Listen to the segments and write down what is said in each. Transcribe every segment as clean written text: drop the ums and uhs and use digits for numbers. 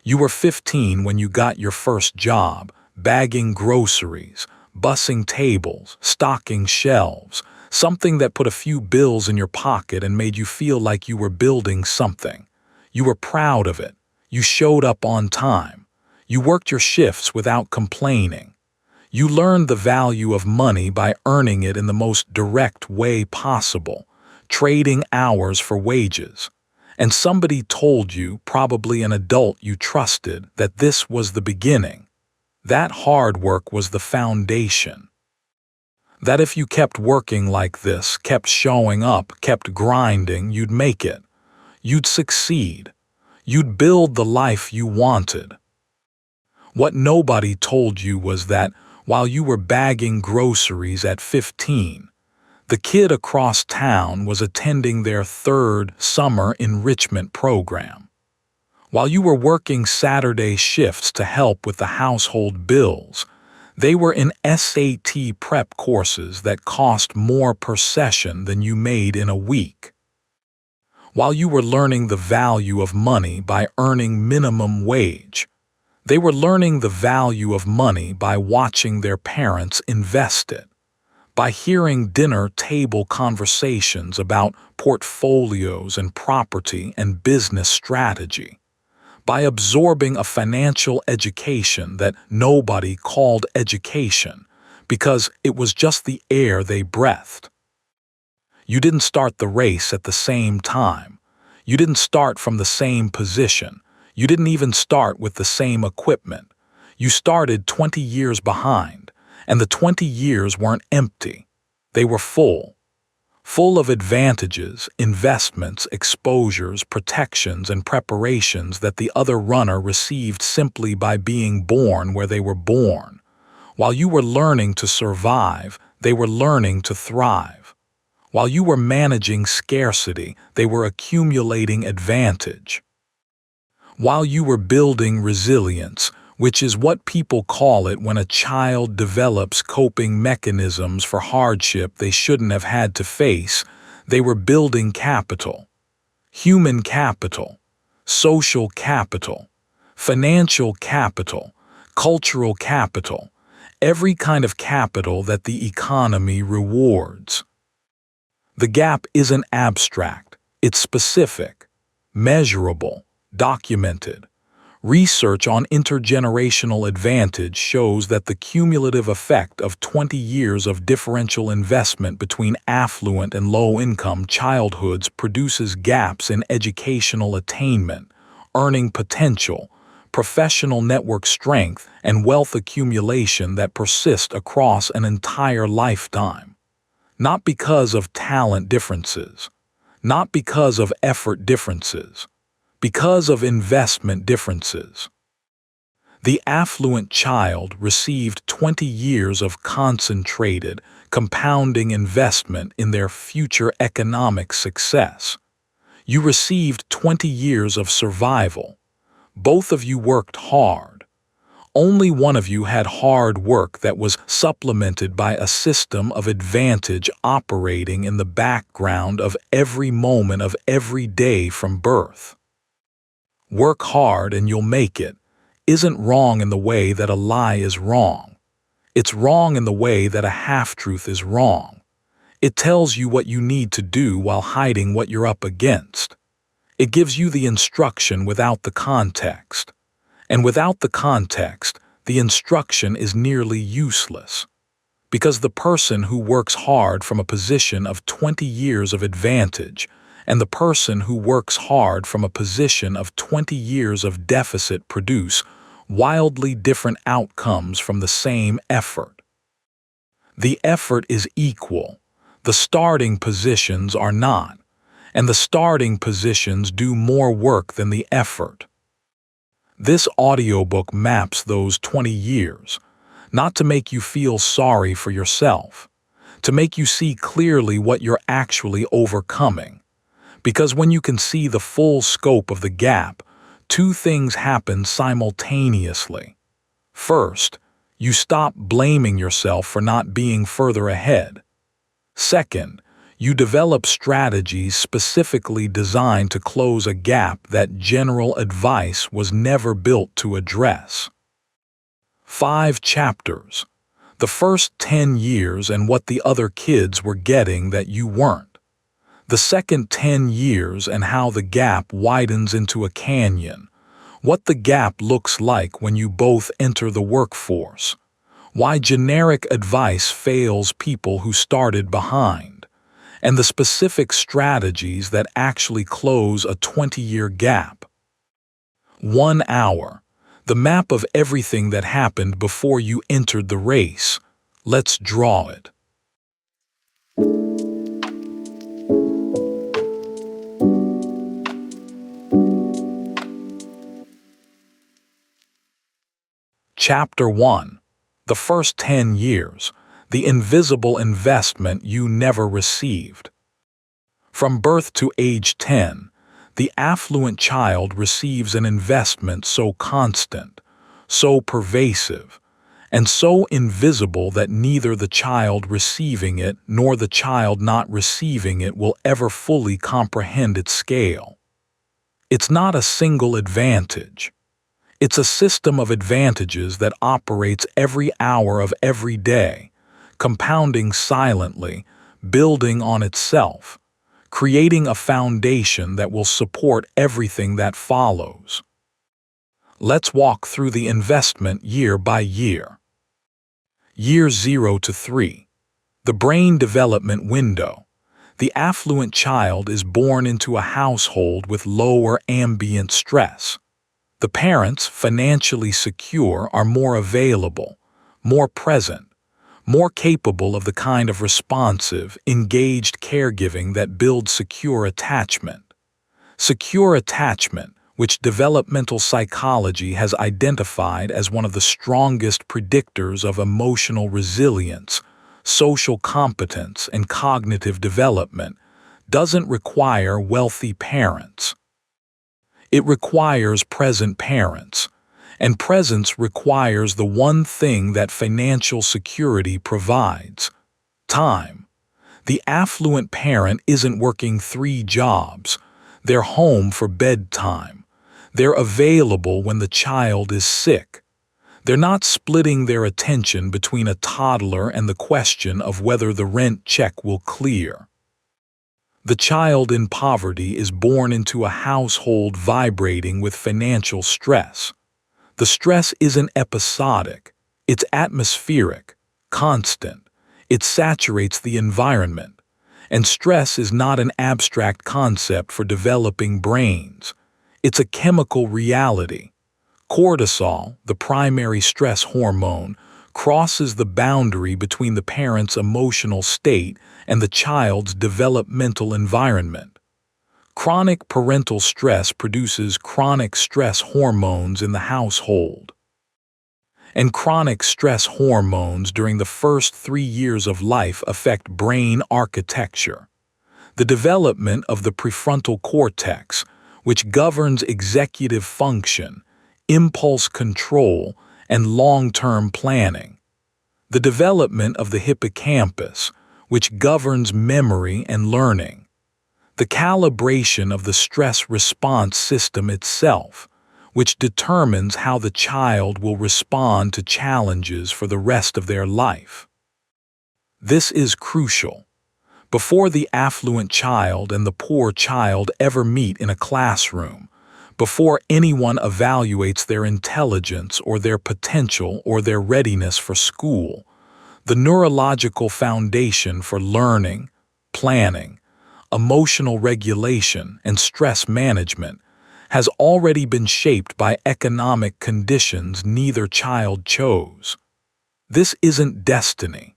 You were 15 when you got your first job, bagging groceries, bussing tables, stocking shelves, something that put a few bills in your pocket and made you feel like you were building something. You were proud of it. You showed up on time. You worked your shifts without complaining. You learned the value of money by earning it in the most direct way possible, trading hours for wages. And somebody told you, probably an adult you trusted, that this was the beginning. That hard work was the foundation. That if you kept working like this, kept showing up, kept grinding, you'd make it. You'd succeed. You'd build the life you wanted. What nobody told you was that while you were bagging groceries at 15, the kid across town was attending their third summer enrichment program. While you were working Saturday shifts to help with the household bills, they were in SAT prep courses that cost more per session than you made in a week. While you were learning the value of money by earning minimum wage, they were learning the value of money by watching their parents invest it, by hearing dinner table conversations about portfolios and property and business strategy, by absorbing a financial education that nobody called education because it was just the air they breathed. You didn't start the race at the same time. You didn't start from the same position. You didn't even start with the same equipment. You started 20 years behind, and the 20 years weren't empty. They were full. Full of advantages, investments, exposures, protections, and preparations that the other runner received simply by being born where they were born. While you were learning to survive, they were learning to thrive. While you were managing scarcity, they were accumulating advantage. While you were building resilience, which is what people call it when a child develops coping mechanisms for hardship they shouldn't have had to face, they were building capital. Human capital, social capital, financial capital, cultural capital, every kind of capital that the economy rewards. The gap isn't abstract, it's specific, measurable, documented. Research on intergenerational advantage shows that the cumulative effect of 20 years of differential investment between affluent and low-income childhoods produces gaps in educational attainment, earning potential, professional network strength, and wealth accumulation that persist across an entire lifetime. Not because of talent differences, not because of effort differences, because of investment differences. The affluent child received 20 years of concentrated, compounding investment in their future economic success. You received 20 years of survival. Both of you worked hard. Only one of you had hard work that was supplemented by a system of advantage operating in the background of every moment of every day from birth. Work hard and you'll make it isn't wrong in the way that a lie is wrong. It's wrong in the way that a half-truth is wrong. It tells you what you need to do while hiding what you're up against. It gives you the instruction without the context. And without the context, the instruction is nearly useless. Because the person who works hard from a position of 20 years of advantage and the person who works hard from a position of 20 years of deficit produce wildly different outcomes from the same effort. The effort is equal. The starting positions are not, and the starting positions do more work than the effort. This audiobook maps those 20 years, not to make you feel sorry for yourself, to make you see clearly what you're actually overcoming. Because when you can see the full scope of the gap, two things happen simultaneously. First, you stop blaming yourself for not being further ahead. Second, You develop strategies specifically designed to close a gap that general advice was never built to address. 5 chapters. The first 10 years and what the other kids were getting that you weren't. The second 10 years and how the gap widens into a canyon. What the gap looks like when you both enter the workforce. Why generic advice fails people who started behind. And the specific strategies that actually close a 20-year gap. 1 hour. The map of everything that happened before you entered the race. Let's draw it. Chapter 1. The first 10 years. The invisible investment you never received. From birth to age 10, the affluent child receives an investment so constant, so pervasive, and so invisible that neither the child receiving it nor the child not receiving it will ever fully comprehend its scale. It's not a single advantage. It's a system of advantages that operates every hour of every day, compounding silently, building on itself, creating a foundation that will support everything that follows. Let's walk through the investment year by year. Year 0 to 3. The brain development window. The affluent child is born into a household with lower ambient stress. The parents, financially secure, are more available, more present, more capable of the kind of responsive, engaged caregiving that builds secure attachment. Secure attachment, which developmental psychology has identified as one of the strongest predictors of emotional resilience, social competence, and cognitive development, doesn't require wealthy parents. It requires present parents, and presence requires the one thing that financial security provides: time. The affluent parent isn't working 3 jobs. They're home for bedtime. They're available when the child is sick. They're not splitting their attention between a toddler and the question of whether the rent check will clear. The child in poverty is born into a household vibrating with financial stress. The stress isn't episodic, it's atmospheric, constant. It saturates the environment. And stress is not an abstract concept for developing brains. It's a chemical reality. Cortisol, the primary stress hormone, crosses the boundary between the parent's emotional state and the child's developmental environment. Chronic parental stress produces chronic stress hormones in the household. And chronic stress hormones during the first 3 years of life affect brain architecture. The development of the prefrontal cortex, which governs executive function, impulse control, and long-term planning. The development of the hippocampus, which governs memory and learning. The calibration of the stress response system itself, which determines how the child will respond to challenges for the rest of their life. This is crucial. Before the affluent child and the poor child ever meet in a classroom, before anyone evaluates their intelligence or their potential or their readiness for school, the neurological foundation for learning, planning, emotional regulation, and stress management has already been shaped by economic conditions neither child chose. This isn't destiny.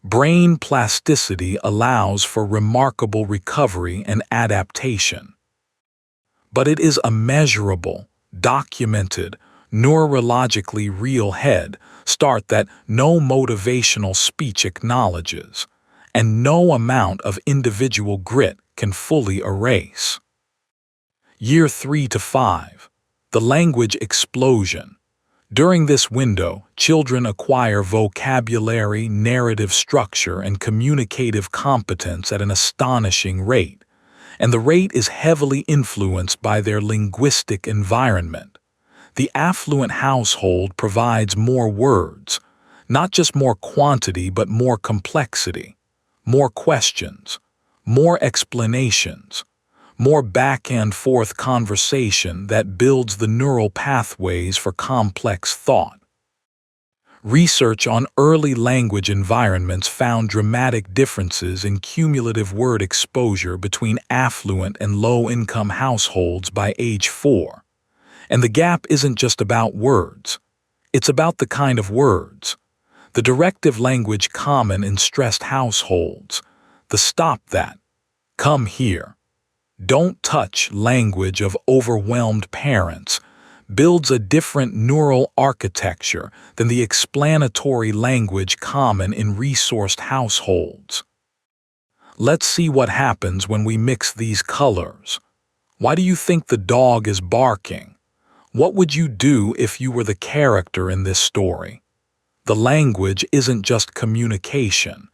Brain plasticity allows for remarkable recovery and adaptation. But it is a measurable, documented, neurologically real head start that no motivational speech acknowledges, and no amount of individual grit can fully erase. Year 3 to 5. The language explosion. During this window, children acquire vocabulary, narrative structure, and communicative competence at an astonishing rate, and the rate is heavily influenced by their linguistic environment. The affluent household provides more words, not just more quantity but more complexity, more questions, more explanations, more back-and-forth conversation that builds the neural pathways for complex thought. Research on early language environments found dramatic differences in cumulative word exposure between affluent and low-income households by age 4. And the gap isn't just about words. It's about the kind of words. The directive language common in stressed households, the stop that, come here, don't touch language of overwhelmed parents, builds a different neural architecture than the explanatory language common in resourced households. Let's see what happens when we mix these colors. Why do you think the dog is barking? What would you do if you were the character in this story? The language isn't just communication,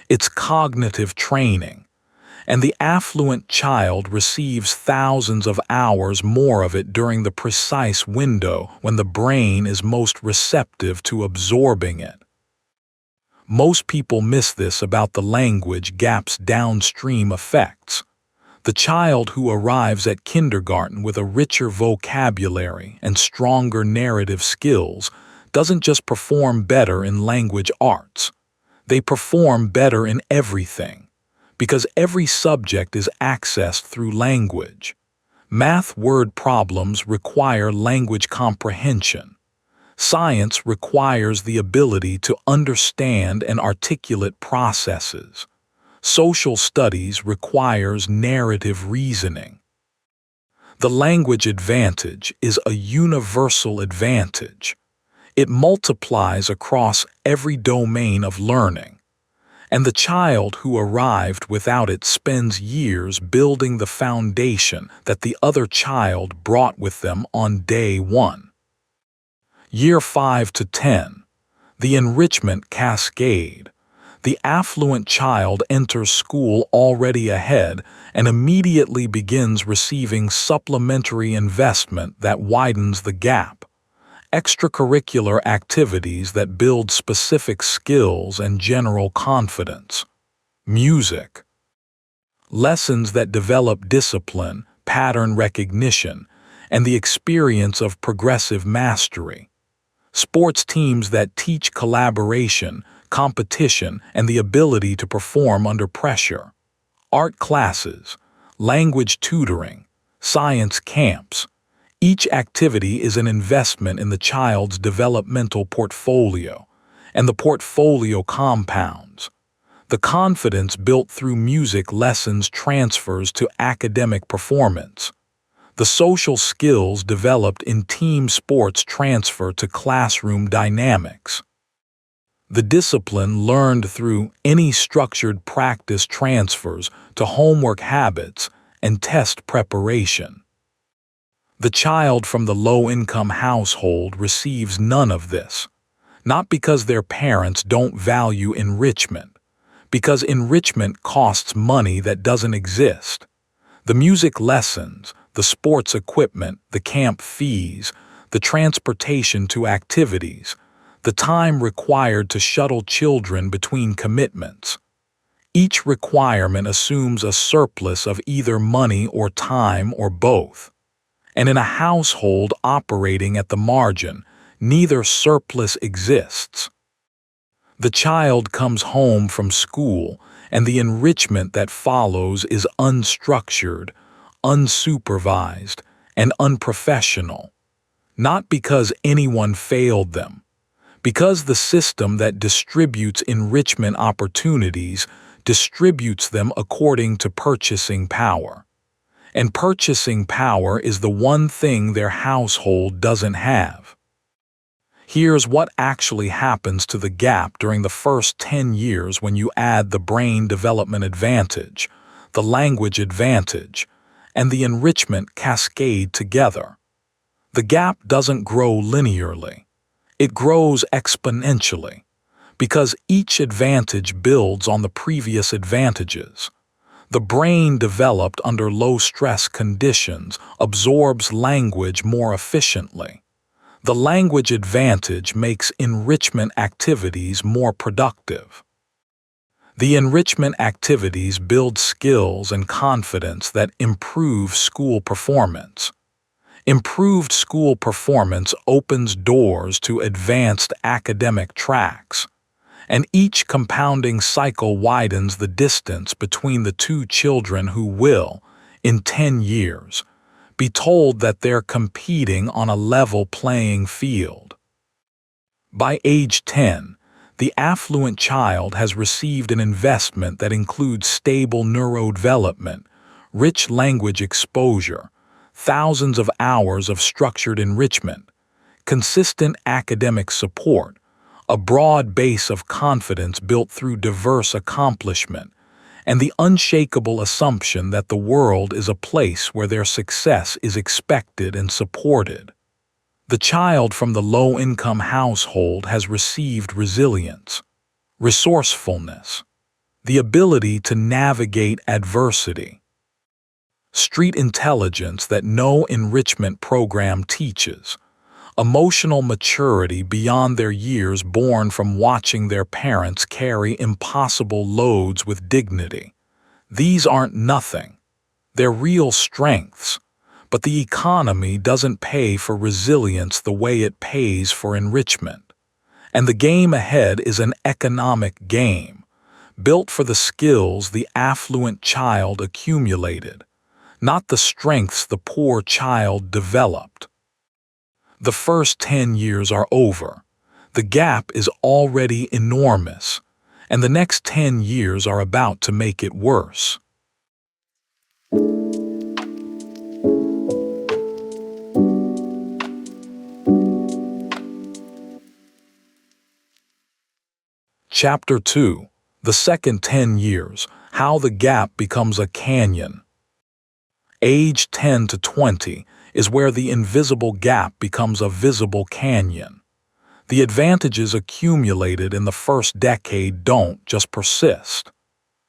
it's cognitive training. And the affluent child receives thousands of hours more of it during the precise window when the brain is most receptive to absorbing it. Most people miss this about the language gap's downstream effects. The child who arrives at kindergarten with a richer vocabulary and stronger narrative skills doesn't just perform better in language arts. They perform better in everything, because every subject is accessed through language. Math word problems require language comprehension. Science requires the ability to understand and articulate processes. Social studies requires narrative reasoning. The language advantage is a universal advantage. It multiplies across every domain of learning. And the child who arrived without it spends years building the foundation that the other child brought with them on day 1. Year 5 to 10. The enrichment cascade. The affluent child enters school already ahead and immediately begins receiving supplementary investment that widens the gap. Extracurricular activities that build specific skills and general confidence. Music. Lessons that develop discipline, pattern recognition, and the experience of progressive mastery. Sports teams that teach collaboration, competition, and the ability to perform under pressure. Art classes, language tutoring, science camps. Each activity is an investment in the child's developmental portfolio, and the portfolio compounds. The confidence built through music lessons transfers to academic performance. The social skills developed in team sports transfer to classroom dynamics. The discipline learned through any structured practice transfers to homework habits and test preparation. The child from the low-income household receives none of this, not because their parents don't value enrichment, because enrichment costs money that doesn't exist. The music lessons, the sports equipment, the camp fees, the transportation to activities, the time required to shuttle children between commitments. Each requirement assumes a surplus of either money or time or both. And in a household operating at the margin, neither surplus exists. The child comes home from school, and the enrichment that follows is unstructured, unsupervised, and unprofessional. Not because anyone failed them, because the system that distributes enrichment opportunities distributes them according to purchasing power. And purchasing power is the one thing their household doesn't have. Here's what actually happens to the gap during the first 10 years when you add the brain development advantage, the language advantage, and the enrichment cascade together. The gap doesn't grow linearly. It grows exponentially because each advantage builds on the previous advantages. The brain developed under low-stress conditions absorbs language more efficiently. The language advantage makes enrichment activities more productive. The enrichment activities build skills and confidence that improve school performance. Improved school performance opens doors to advanced academic tracks, and each compounding cycle widens the distance between the two children who will, in 10 years, be told that they're competing on a level playing field. By age 10, the affluent child has received an investment that includes stable neurodevelopment, rich language exposure, thousands of hours of structured enrichment, consistent academic support, a broad base of confidence built through diverse accomplishment, and the unshakable assumption that the world is a place where their success is expected and supported. The child from the low-income household has received resilience, resourcefulness, the ability to navigate adversity, street intelligence that no enrichment program teaches, emotional maturity beyond their years born from watching their parents carry impossible loads with dignity. These aren't nothing. They're real strengths. But the economy doesn't pay for resilience the way it pays for enrichment. And the game ahead is an economic game, built for the skills the affluent child accumulated, not the strengths the poor child developed. The first 10 years are over. The gap is already enormous, and the next 10 years are about to make it worse. Chapter 2. The second 10 years, how the gap becomes a canyon. Age 10 to 20 is where the invisible gap becomes a visible canyon. The advantages accumulated in the first decade don't just persist.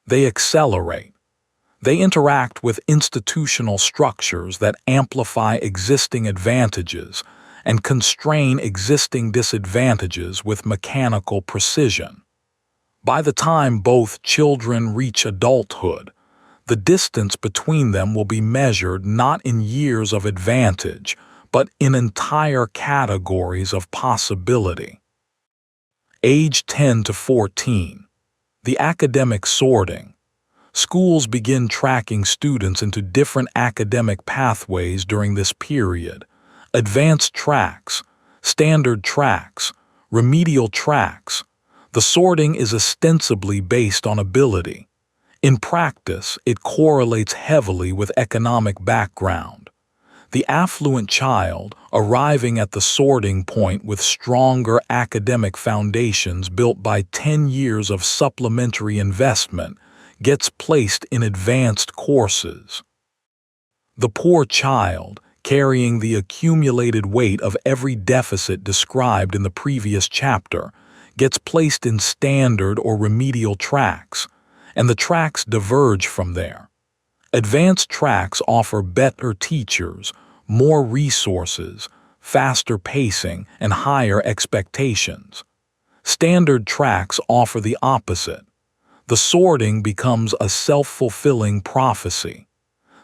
They accelerate. They interact with institutional structures that amplify existing advantages and constrain existing disadvantages with mechanical precision. By the time both children reach adulthood, the distance between them will be measured not in years of advantage, but in entire categories of possibility. Age 10 to 14. The academic sorting. Schools begin tracking students into different academic pathways during this period. Advanced tracks, standard tracks, remedial tracks. The sorting is ostensibly based on ability. In practice, it correlates heavily with economic background. The affluent child, arriving at the sorting point with stronger academic foundations built by 10 years of supplementary investment, gets placed in advanced courses. The poor child, carrying the accumulated weight of every deficit described in the previous chapter, gets placed in standard or remedial tracks, and the tracks diverge from there. Advanced tracks offer better teachers, more resources, faster pacing, and higher expectations. Standard tracks offer the opposite. The sorting becomes a self-fulfilling prophecy.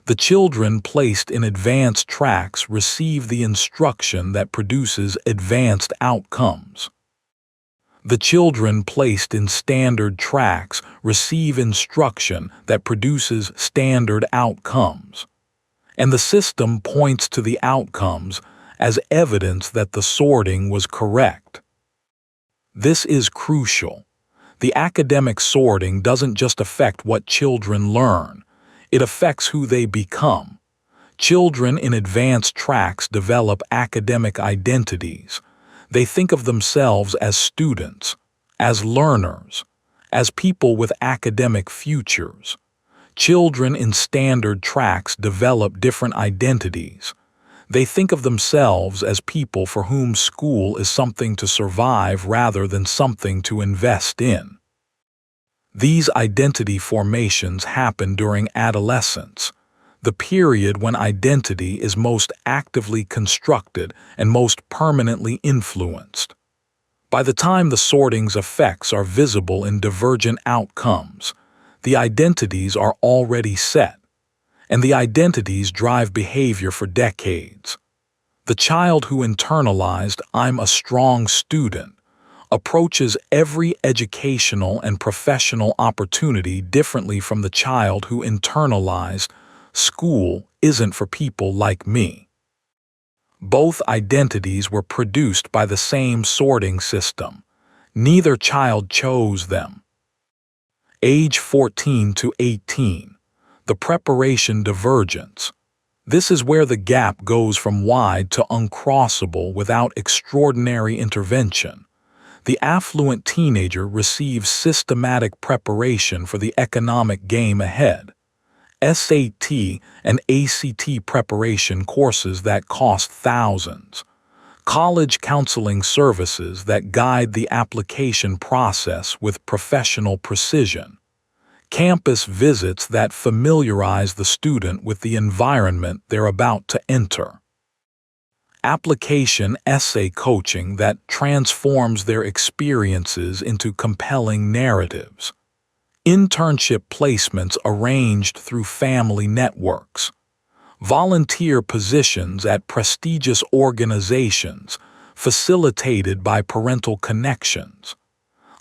The children placed in advanced tracks receive the instruction that produces advanced outcomes. The children placed in standard tracks receive instruction that produces standard outcomes. And the system points to the outcomes as evidence that the sorting was correct. This is crucial. The academic sorting doesn't just affect what children learn, it affects who they become. Children in advanced tracks develop academic identities. They think of themselves as students, as learners, as people with academic futures. Children in standard tracks develop different identities. They think of themselves as people for whom school is something to survive rather than something to invest in. These identity formations happen during adolescence, the period when identity is most actively constructed and most permanently influenced. By the time the sorting's effects are visible in divergent outcomes, the identities are already set, and the identities drive behavior for decades. The child who internalized "I'm a strong student" approaches every educational and professional opportunity differently from the child who internalized "school isn't for people like me." Both identities were produced by the same sorting system. Neither child chose them. Age 14 to 18. The preparation divergence. This is where the gap goes from wide to uncrossable without extraordinary intervention. The affluent teenager receives systematic preparation for the economic game ahead. SAT and ACT preparation courses that cost thousands. College counseling services that guide the application process with professional precision. Campus visits that familiarize the student with the environment they're about to enter. Application essay coaching that transforms their experiences into compelling narratives. Internship placements arranged through family networks. Volunteer positions at prestigious organizations facilitated by parental connections.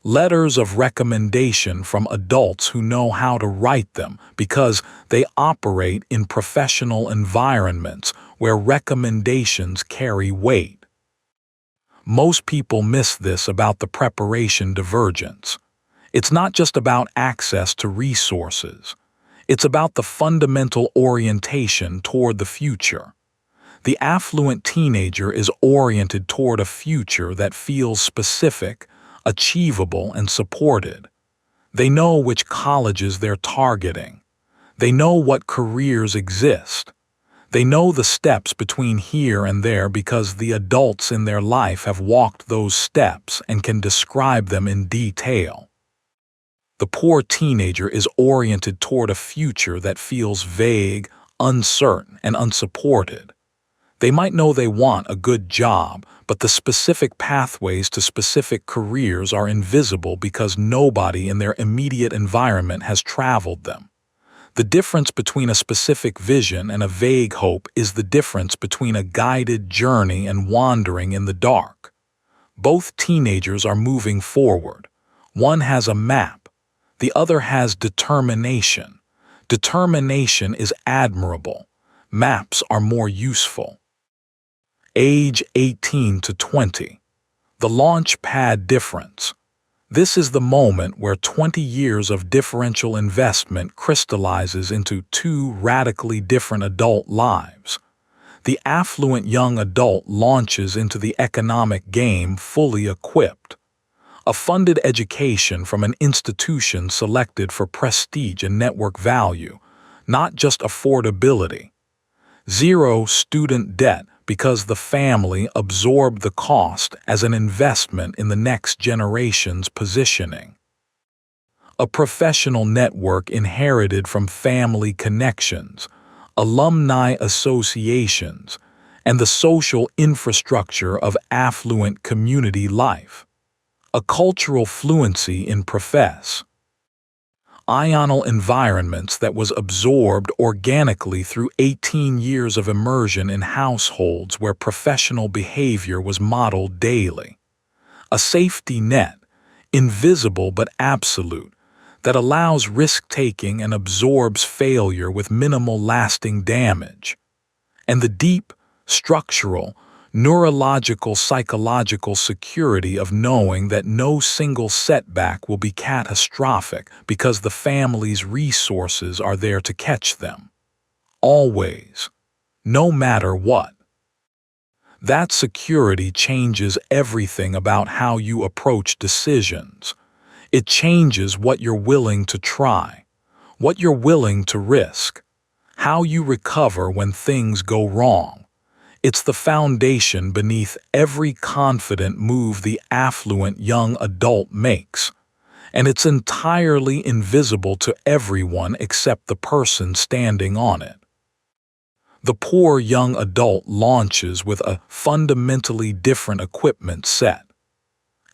Letters of recommendation from adults who know how to write them because they operate in professional environments where recommendations carry weight. Most people miss this about the preparation divergence. It's not just about access to resources. It's about the fundamental orientation toward the future. The affluent teenager is oriented toward a future that feels specific, achievable, and supported. They know which colleges they're targeting. They know what careers exist. They know the steps between here and there because the adults in their life have walked those steps and can describe them in detail. The poor teenager is oriented toward a future that feels vague, uncertain, and unsupported. They might know they want a good job, but the specific pathways to specific careers are invisible because nobody in their immediate environment has traveled them. The difference between a specific vision and a vague hope is the difference between a guided journey and wandering in the dark. Both teenagers are moving forward. One has a map. The other has determination. Determination is admirable. Maps are more useful. Age 18 to 20. The launch pad difference. This is the moment where 20 years of differential investment crystallizes into two radically different adult lives. The affluent young adult launches into the economic game fully equipped. A funded education from an institution selected for prestige and network value, not just affordability. Zero student debt because the family absorbed the cost as an investment in the next generation's positioning. A professional network inherited from family connections, alumni associations, and the social infrastructure of affluent community life. A cultural fluency in profess. Ional environments that was absorbed organically through 18 years of immersion in households where professional behavior was modeled daily. A safety net, invisible but absolute, that allows risk-taking and absorbs failure with minimal lasting damage. And the deep, structural, neurological, psychological security of knowing that no single setback will be catastrophic because the family's resources are there to catch them. Always. No matter what. That security changes everything about how you approach decisions. It changes what you're willing to try, what you're willing to risk, how you recover when things go wrong. It's the foundation beneath every confident move the affluent young adult makes, and it's entirely invisible to everyone except the person standing on it. The poor young adult launches with a fundamentally different equipment set.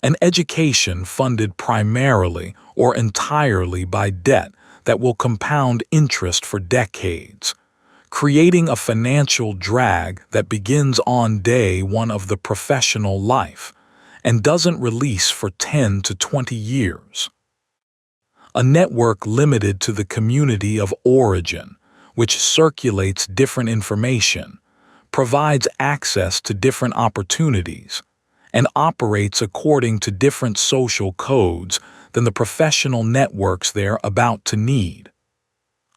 An education funded primarily or entirely by debt that will compound interest for decades, creating a financial drag that begins on day one of the professional life and doesn't release for 10 to 20 years. A network limited to the community of origin, which circulates different information, provides access to different opportunities, and operates according to different social codes than the professional networks they're about to need.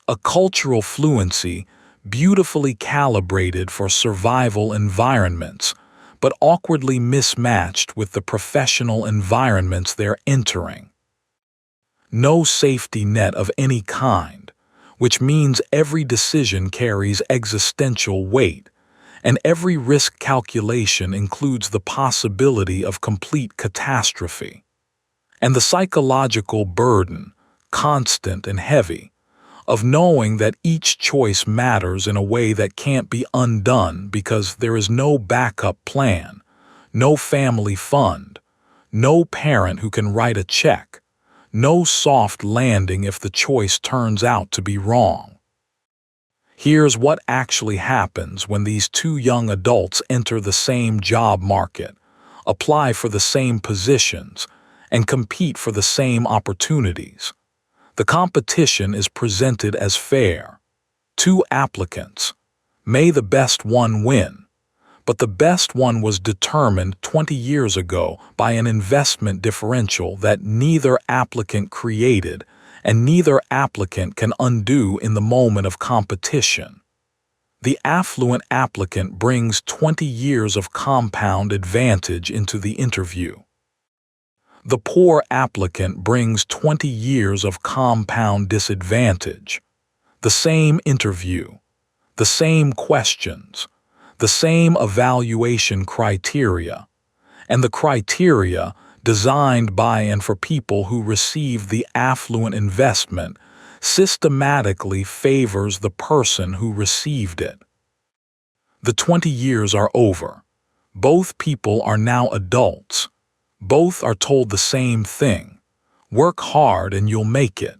A cultural fluency beautifully calibrated for survival environments, but awkwardly mismatched with the professional environments they're entering. No safety net of any kind, which means every decision carries existential weight, and every risk calculation includes the possibility of complete catastrophe. And the psychological burden, constant and heavy, of knowing that each choice matters in a way that can't be undone because there is no backup plan, no family fund, no parent who can write a check, no soft landing if the choice turns out to be wrong. Here's what actually happens when these two young adults enter the same job market, apply for the same positions, and compete for the same opportunities. The competition is presented as fair. Two applicants. May the best one win. But the best one was determined 20 years ago by an investment differential that neither applicant created and neither applicant can undo in the moment of competition. The affluent applicant brings 20 years of compound advantage into the interview. The poor applicant brings 20 years of compound disadvantage. The same interview, the same questions, the same evaluation criteria, and the criteria designed by and for people who receive the affluent investment systematically favors the person who received it. The 20 years are over. Both people are now adults. Both are told the same thing: work hard and you'll make it.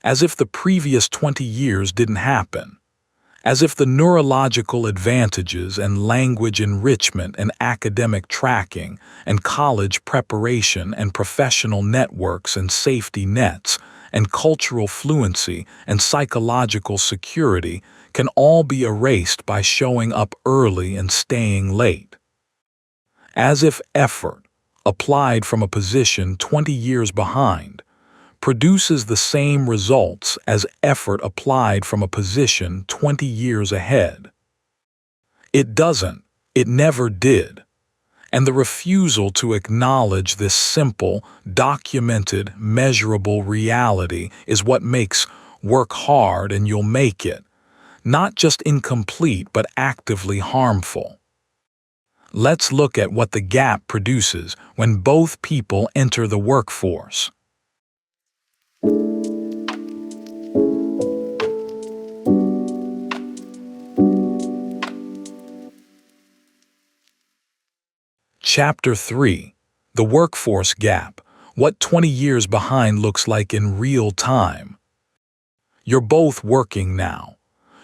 As if the previous 20 years didn't happen. As if the neurological advantages and language enrichment and academic tracking and college preparation and professional networks and safety nets and cultural fluency and psychological security can all be erased by showing up early and staying late. As if effort, applied from a position 20 years behind, produces the same results as effort applied from a position 20 years ahead. It doesn't. It never did. And the refusal to acknowledge this simple, documented, measurable reality is what makes work hard and you'll make it not just incomplete but actively harmful. Let's look at what the gap produces when both people enter the workforce. Chapter 3. The Workforce Gap. What 20 years behind looks like in real time. You're both working now.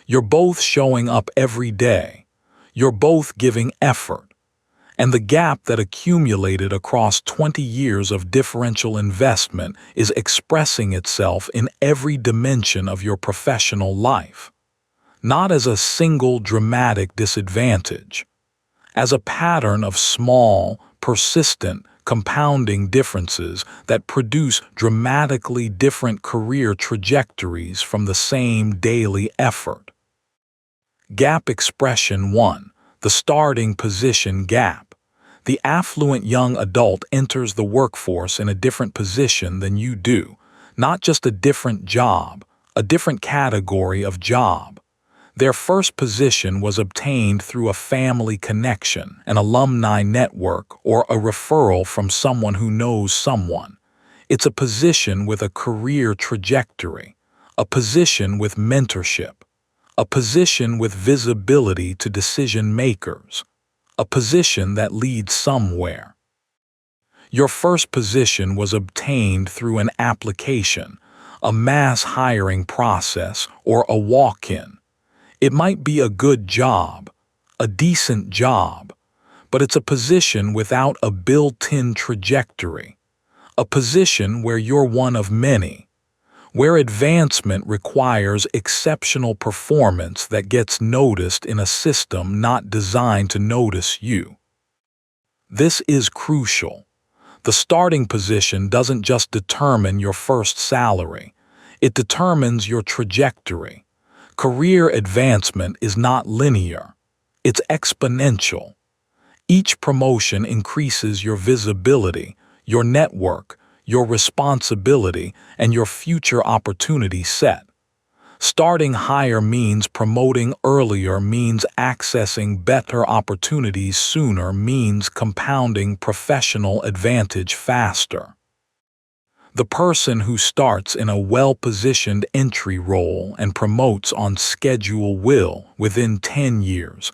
You're both showing up every day. You're both giving effort. And the gap that accumulated across 20 years of differential investment is expressing itself in every dimension of your professional life. Not as a single dramatic disadvantage. As a pattern of small, persistent, compounding differences that produce dramatically different career trajectories from the same daily effort. Gap Expression 1. The starting position gap. The affluent young adult enters the workforce in a different position than you do, not just a different job, a different category of job. Their first position was obtained through a family connection, an alumni network, or a referral from someone who knows someone. It's a position with a career trajectory, a position with mentorship, a position with visibility to decision makers, a position that leads somewhere. Your first position was obtained through an application, a mass hiring process, or a walk-in. It might be a good job, a decent job, but it's a position without a built-in trajectory, a position where you're one of many, where advancement requires exceptional performance that gets noticed in a system not designed to notice you. This is crucial. The starting position doesn't just determine your first salary, it determines your trajectory. Career advancement is not linear, it's exponential. Each promotion increases your visibility, your network, your responsibility, and your future opportunity set. Starting higher means promoting earlier, means accessing better opportunities sooner, means compounding professional advantage faster. The person who starts in a well-positioned entry role and promotes on schedule will, within 10 years,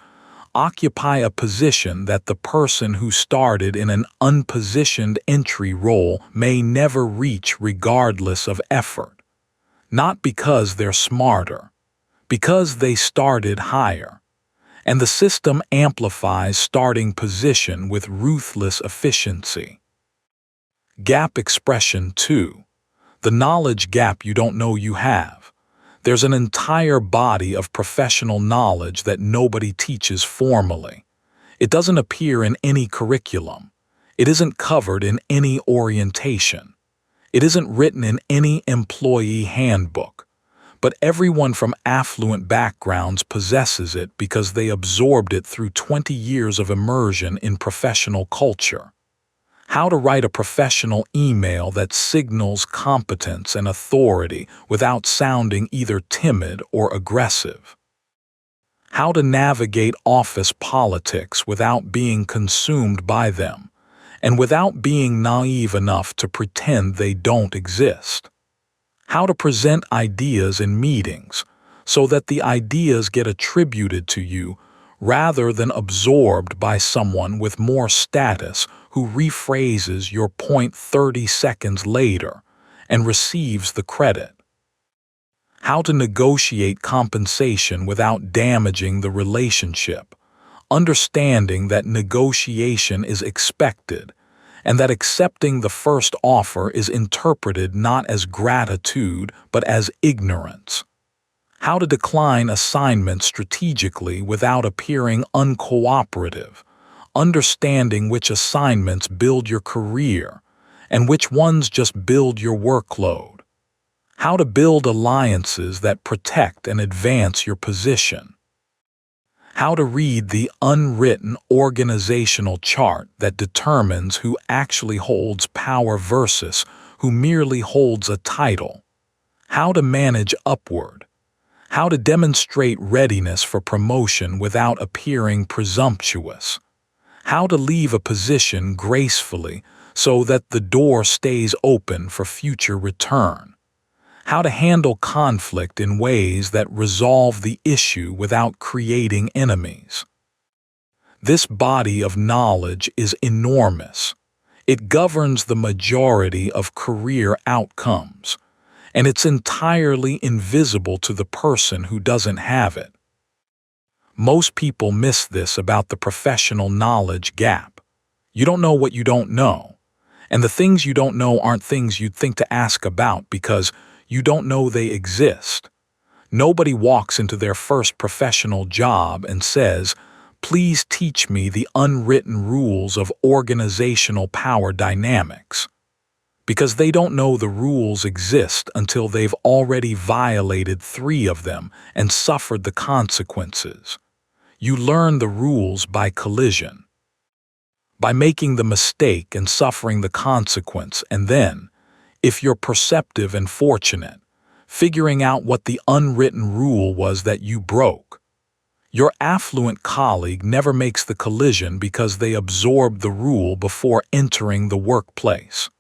occupy a position that the person who started in an unpositioned entry role may never reach regardless of effort. Not because they're smarter, because they started higher. And the system amplifies starting position with ruthless efficiency. Gap expression 2. The knowledge gap you don't know you have. There's an entire body of professional knowledge that nobody teaches formally. It doesn't appear in any curriculum. It isn't covered in any orientation. It isn't written in any employee handbook. But everyone from affluent backgrounds possesses it because they absorbed it through 20 years of immersion in professional culture. How to write a professional email that signals competence and authority without sounding either timid or aggressive. How to navigate office politics without being consumed by them, and without being naive enough to pretend they don't exist. How to present ideas in meetings so that the ideas get attributed to you rather than absorbed by someone with more status who rephrases your point 30 seconds later and receives the credit. How to negotiate compensation without damaging the relationship, understanding that negotiation is expected and that accepting the first offer is interpreted not as gratitude but as ignorance. How to decline assignments strategically without appearing uncooperative, understanding which assignments build your career and which ones just build your workload. How to build alliances that protect and advance your position. How to read the unwritten organizational chart that determines who actually holds power versus who merely holds a title. How to manage upward. How to demonstrate readiness for promotion without appearing presumptuous. How to leave a position gracefully so that the door stays open for future return. How to handle conflict in ways that resolve the issue without creating enemies. This body of knowledge is enormous. It governs the majority of career outcomes, and it's entirely invisible to the person who doesn't have it. Most people miss this about the professional knowledge gap. You don't know what you don't know, and the things you don't know aren't things you'd think to ask about because you don't know they exist. Nobody walks into their first professional job and says, "Please teach me the unwritten rules of organizational power dynamics." Because they don't know the rules exist until they've already violated 3 of them and suffered the consequences. You learn the rules by collision, by making the mistake and suffering the consequence, and then, if you're perceptive and fortunate, figuring out what the unwritten rule was that you broke. Your affluent colleague never makes the collision because they absorbed the rule before entering the workplace.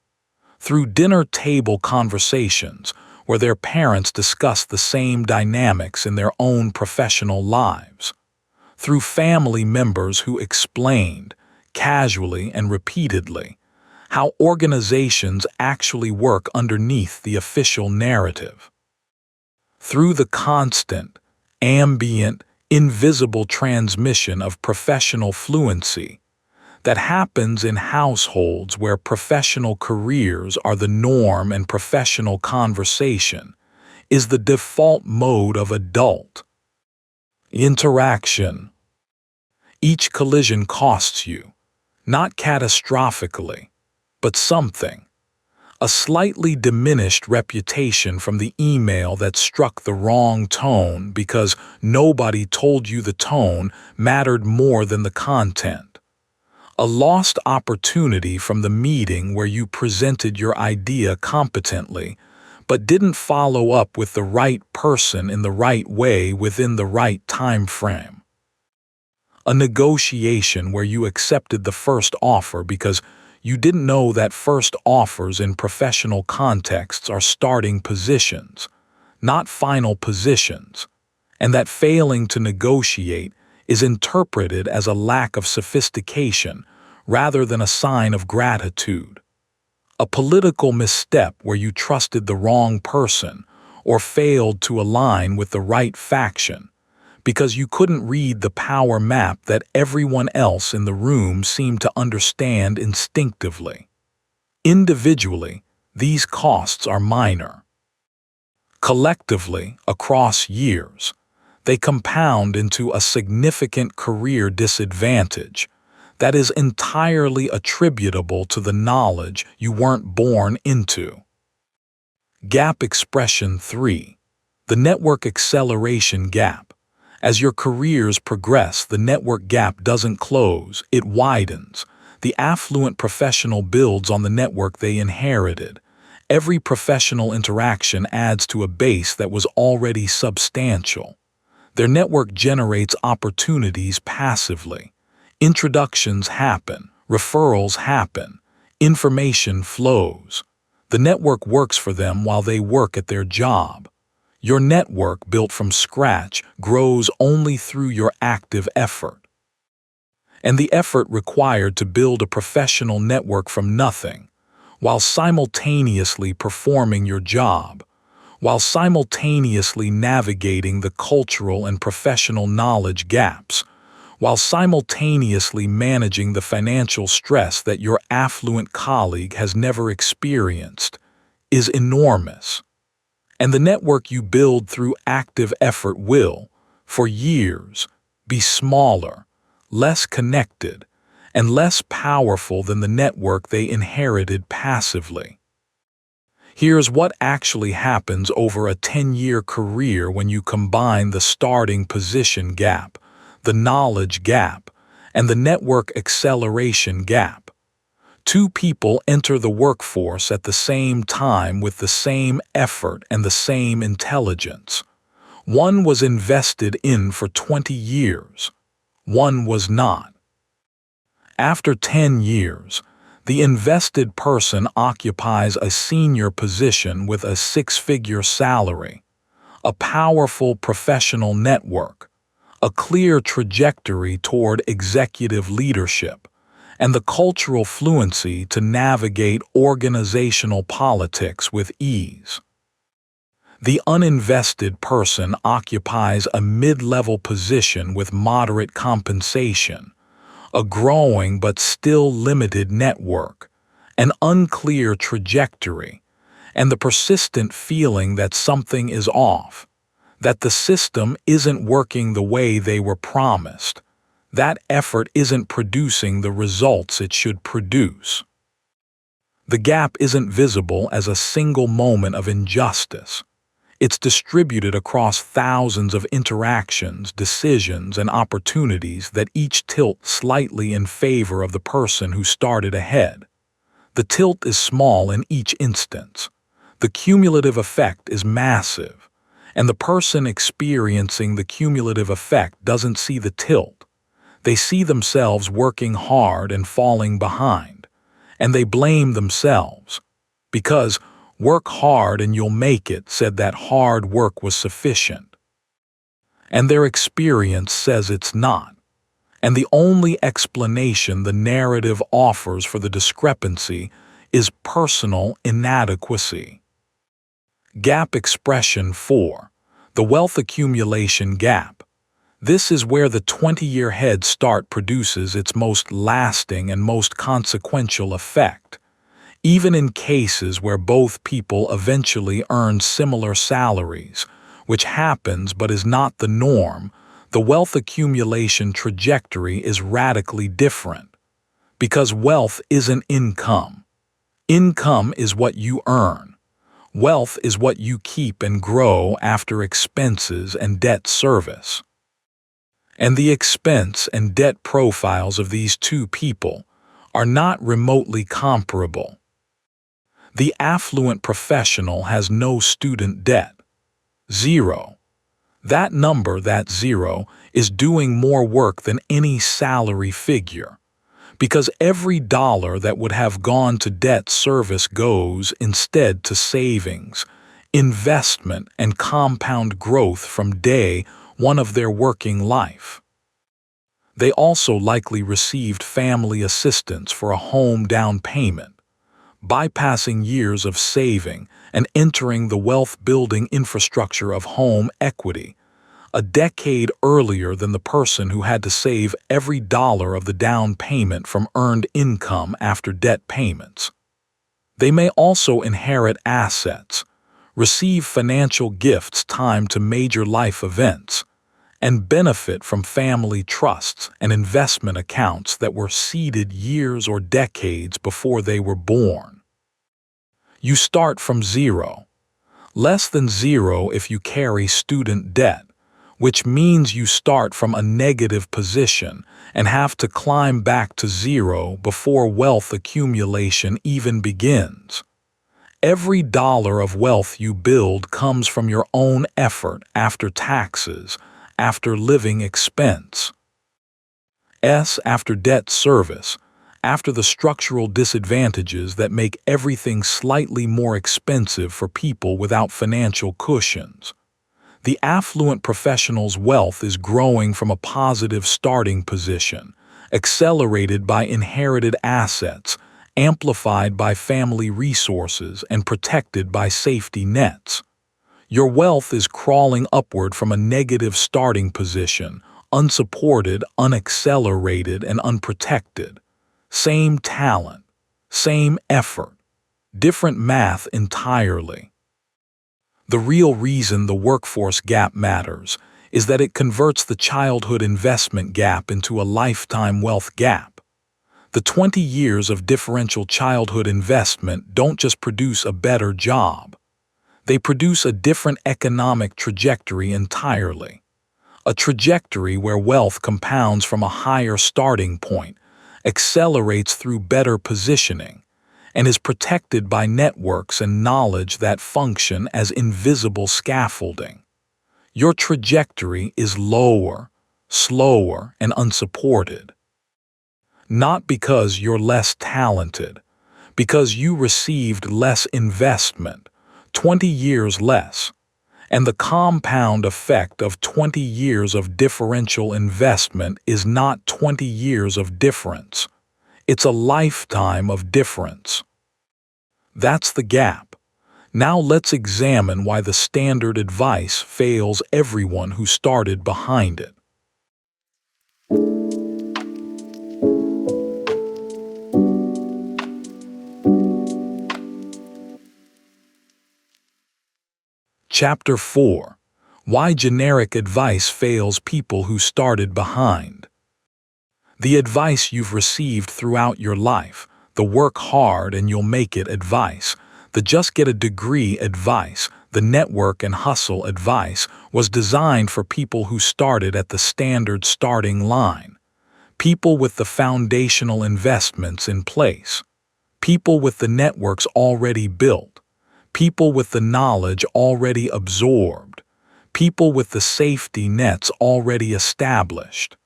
Through dinner table conversations, where their parents discuss the same dynamics in their own professional lives. Through family members who explained, casually and repeatedly, how organizations actually work underneath the official narrative. Through the constant, ambient, invisible transmission of professional fluency that happens in households where professional careers are the norm and professional conversation is the default mode of adult interaction. Each collision costs you, not catastrophically, but something. A slightly diminished reputation from the email that struck the wrong tone because nobody told you the tone mattered more than the content. A lost opportunity from the meeting where you presented your idea competently, but didn't follow up with the right person in the right way within the right time frame. A negotiation where you accepted the first offer because you didn't know that first offers in professional contexts are starting positions, not final positions, and that failing to negotiate is interpreted as a lack of sophistication rather than a sign of gratitude. A political misstep where you trusted the wrong person or failed to align with the right faction because you couldn't read the power map that everyone else in the room seemed to understand instinctively. Individually, these costs are minor. Collectively, across years, they compound into a significant career disadvantage that is entirely attributable to the knowledge you weren't born into. Gap Expression 3. The Network Acceleration Gap. As your careers progress, the network gap doesn't close, it widens. The affluent professional builds on the network they inherited. Every professional interaction adds to a base that was already substantial. Their network generates opportunities passively. Introductions happen, referrals happen, information flows. The network works for them while they work at their job. Your network, built from scratch, grows only through your active effort. And the effort required to build a professional network from nothing, while simultaneously performing your job, while simultaneously navigating the cultural and professional knowledge gaps, while simultaneously managing the financial stress that your affluent colleague has never experienced, is enormous. And the network you build through active effort will, for years, be smaller, less connected, and less powerful than the network they inherited passively. Here's what actually happens over a 10-year career when you combine the starting position gap, the knowledge gap, and the network acceleration gap. Two people enter the workforce at the same time with the same effort and the same intelligence. One was invested in for 20 years. One was not. After 10 years, the invested person occupies a senior position with a six-figure salary, a powerful professional network, a clear trajectory toward executive leadership, and the cultural fluency to navigate organizational politics with ease. The uninvested person occupies a mid-level position with moderate compensation, a growing but still limited network, an unclear trajectory, and the persistent feeling that something is off, that the system isn't working the way they were promised. That effort isn't producing the results it should produce. The gap isn't visible as a single moment of injustice. It's distributed across thousands of interactions, decisions, and opportunities that each tilt slightly in favor of the person who started ahead. The tilt is small in each instance. The cumulative effect is massive, and the person experiencing the cumulative effect doesn't see the tilt. They see themselves working hard and falling behind, and they blame themselves. Because "work hard and you'll make it" said that hard work was sufficient. And their experience says it's not. And the only explanation the narrative offers for the discrepancy is personal inadequacy. Gap expression 4. The wealth accumulation gap. This is where the 20-year head start produces its most lasting and most consequential effect. Even in cases where both people eventually earn similar salaries, which happens but is not the norm, the wealth accumulation trajectory is radically different. Because wealth isn't income. Income is what you earn. Wealth is what you keep and grow after expenses and debt service. And the expense and debt profiles of these two people are not remotely comparable. The affluent professional has no student debt. Zero. That number, that zero, is doing more work than any salary figure. Because every dollar that would have gone to debt service goes instead to savings, investment, and compound growth from day one of their working life. They also likely received family assistance for a home down payment, bypassing years of saving and entering the wealth-building infrastructure of home equity, a decade earlier than the person who had to save every dollar of the down payment from earned income after debt payments. They may also inherit assets, receive financial gifts timed to major life events, and benefit from family trusts and investment accounts that were seeded years or decades before they were born. You start from zero. Less than zero if you carry student debt, which means you start from a negative position and have to climb back to zero before wealth accumulation even begins. Every dollar of wealth you build comes from your own effort after taxes, after living expense, after debt service, after the structural disadvantages that make everything slightly more expensive for people without financial cushions. The affluent professional's wealth is growing from a positive starting position, accelerated by inherited assets, amplified by family resources, and protected by safety nets. Your wealth is crawling upward from a negative starting position, unsupported, unaccelerated, and unprotected. Same talent, same effort, different math entirely. The real reason the workforce gap matters is that it converts the childhood investment gap into a lifetime wealth gap. The 20 years of differential childhood investment don't just produce a better job. They produce a different economic trajectory entirely. A trajectory where wealth compounds from a higher starting point, accelerates through better positioning, and is protected by networks and knowledge that function as invisible scaffolding. Your trajectory is lower, slower, and unsupported. Not because you're less talented, because you received less investment, 20 years less, and the compound effect of 20 years of differential investment is not 20 years of difference. It's a lifetime of difference. That's the gap. Now let's examine why the standard advice fails everyone who started behind it. Chapter 4. Why generic advice fails people who started behind. The advice you've received throughout your life, the work hard and you'll make it advice, the just get a degree advice, the network and hustle advice, was designed for people who started at the standard starting line. People with the foundational investments in place. People with the networks already built. people with the knowledge already absorbed, people with the safety nets already established.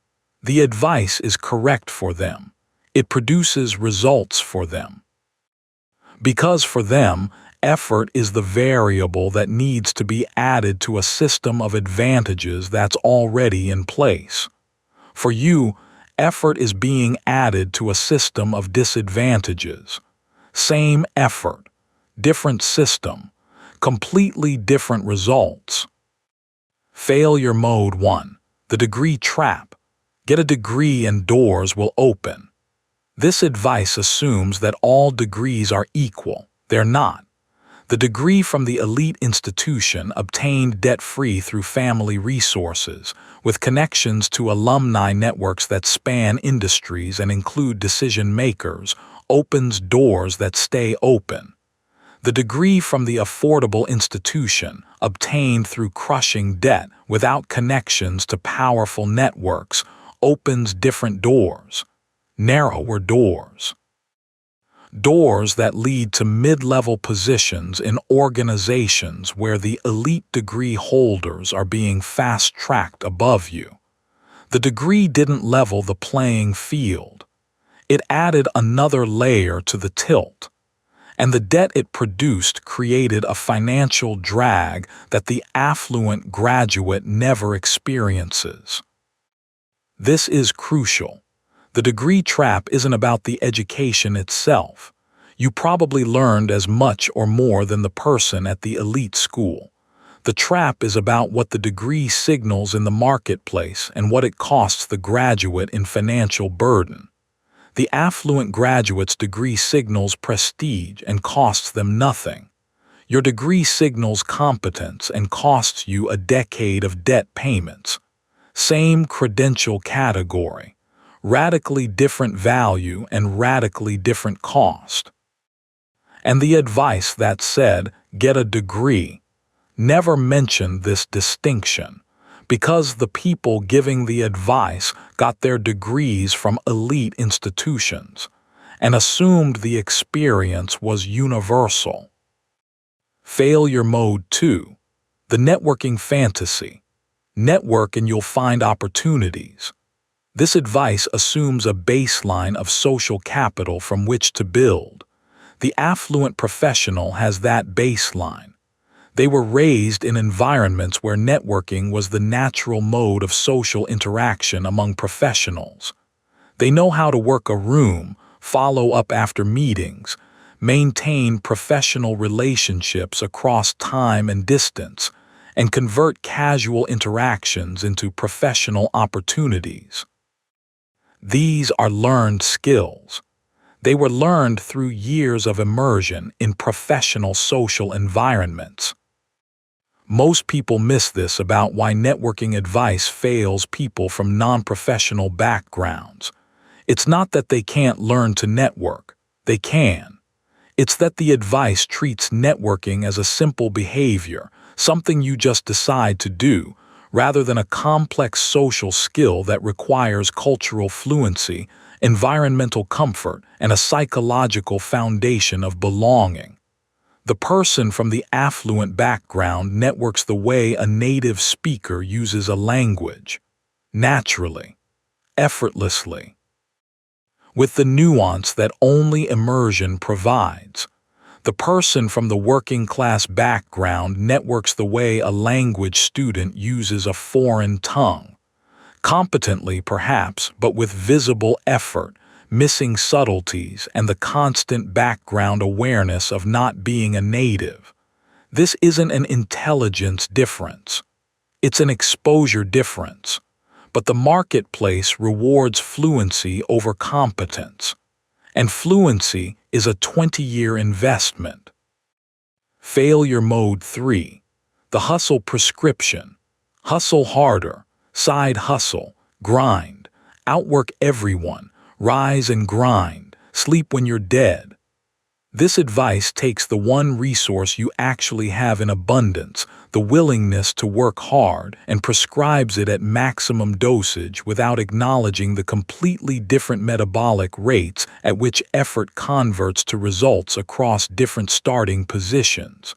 The advice is correct for them. It produces results for them. Because for them, effort is the variable that needs to be added to a system of advantages that's already in place. For you, effort is being added to a system of disadvantages. Same effort, different system, completely different results. Failure mode 1. The degree trap. Get a degree and doors will open. This advice assumes that all degrees are equal. They're not. The degree from the elite institution obtained debt-free through family resources, with connections to alumni networks that span industries and include decision-makers, opens doors that stay open. The degree from the affordable institution, obtained through crushing debt without connections to powerful networks, opens different doors, narrower doors. Doors that lead to mid-level positions in organizations where the elite degree holders are being fast-tracked above you. The degree didn't level the playing field. It added another layer to the tilt. And the debt it produced created a financial drag that the affluent graduate never experiences. This is crucial. The degree trap isn't about the education itself. You probably learned as much or more than the person at the elite school. The trap is about what the degree signals in the marketplace and what it costs the graduate in financial burden. The affluent graduate's degree signals prestige and costs them nothing. Your degree signals competence and costs you a decade of debt payments. Same credential category, radically different value and radically different cost. And the advice that said, get a degree, never mentioned this distinction, because the people giving the advice got their degrees from elite institutions and assumed the experience was universal. Failure mode 2. The networking fantasy. Network and you'll find opportunities. This advice assumes a baseline of social capital from which to build. The affluent professional has that baseline. They were raised in environments where networking was the natural mode of social interaction among professionals. They know how to work a room, follow up after meetings, maintain professional relationships across time and distance, and convert casual interactions into professional opportunities. These are learned skills. They were learned through years of immersion in professional social environments. Most people miss this about why networking advice fails people from non-professional backgrounds. It's not that they can't learn to network. They can. It's that the advice treats networking as a simple behavior, something you just decide to do, rather than a complex social skill that requires cultural fluency, environmental comfort, and a psychological foundation of belonging. The person from the affluent background networks the way a native speaker uses a language, naturally, effortlessly, with the nuance that only immersion provides. The person from the working-class background networks the way a language student uses a foreign tongue, competently perhaps, but with visible effort, missing subtleties and the constant background awareness of not being a native. This isn't an intelligence difference. It's an exposure difference. But the marketplace rewards fluency over competence. And fluency is a 20-year investment. Failure mode 3. The hustle prescription. Hustle harder, side hustle, grind, outwork everyone, rise and grind, sleep when you're dead. This advice takes the one resource you actually have in abundance, the willingness to work hard, and prescribes it at maximum dosage without acknowledging the completely different metabolic rates at which effort converts to results across different starting positions.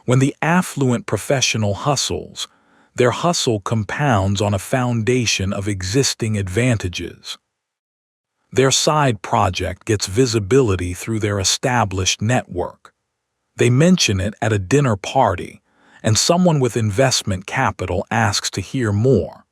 When the affluent professional hustles, their hustle compounds on a foundation of existing advantages. Their side project gets visibility through their established network. They mention it at a dinner party, and someone with investment capital asks to hear more.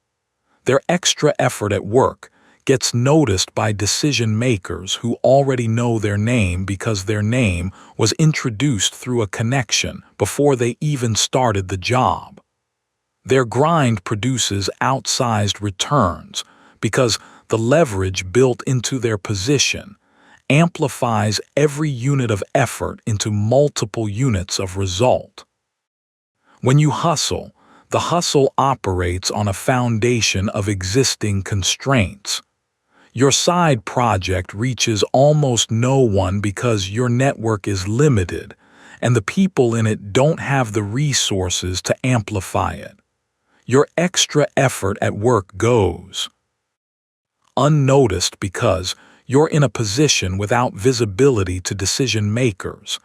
Their extra effort at work gets noticed by decision makers who already know their name because their name was introduced through a connection before they even started the job. Their grind produces outsized returns because the leverage built into their position amplifies every unit of effort into multiple units of result. When you hustle, the hustle operates on a foundation of existing constraints. Your side project reaches almost no one because your network is limited, and the people in it don't have the resources to amplify it. Your extra effort at work goes unnoticed because you're in a position without visibility to decision makers,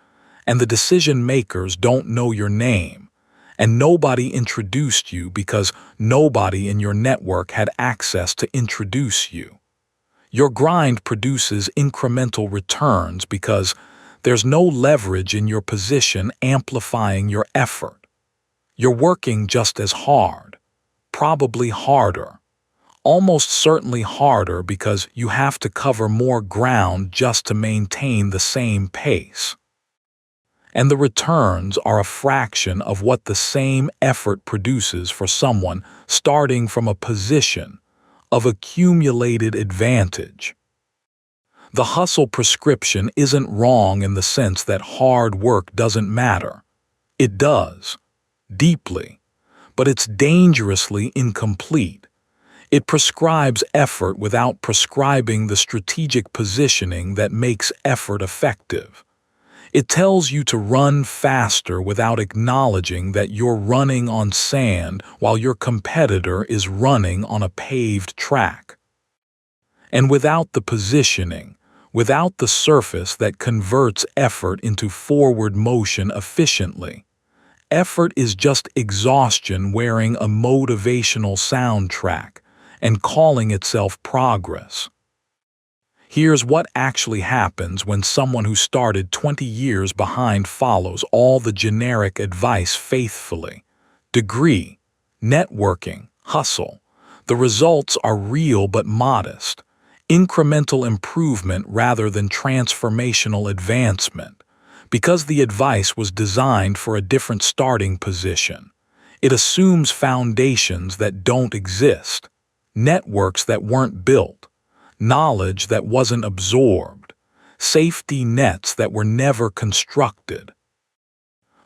and the decision makers don't know your name, and nobody introduced you because nobody in your network had access to introduce you. Your grind produces incremental returns because there's no leverage in your position amplifying your effort. You're working just as hard, probably harder, almost certainly harder because you have to cover more ground just to maintain the same pace. And the returns are a fraction of what the same effort produces for someone starting from a position of accumulated advantage. The hustle prescription isn't wrong in the sense that hard work doesn't matter. It does, deeply, but it's dangerously incomplete. It prescribes effort without prescribing the strategic positioning that makes effort effective. It tells you to run faster without acknowledging that you're running on sand while your competitor is running on a paved track. And without the positioning, without the surface that converts effort into forward motion efficiently, effort is just exhaustion wearing a motivational soundtrack and calling itself progress. Here's what actually happens when someone who started 20 years behind follows all the generic advice faithfully. Degree, networking, hustle. The results are real but modest. Incremental improvement rather than transformational advancement. Because the advice was designed for a different starting position. It assumes foundations that don't exist, networks that weren't built, knowledge that wasn't absorbed, safety nets that were never constructed.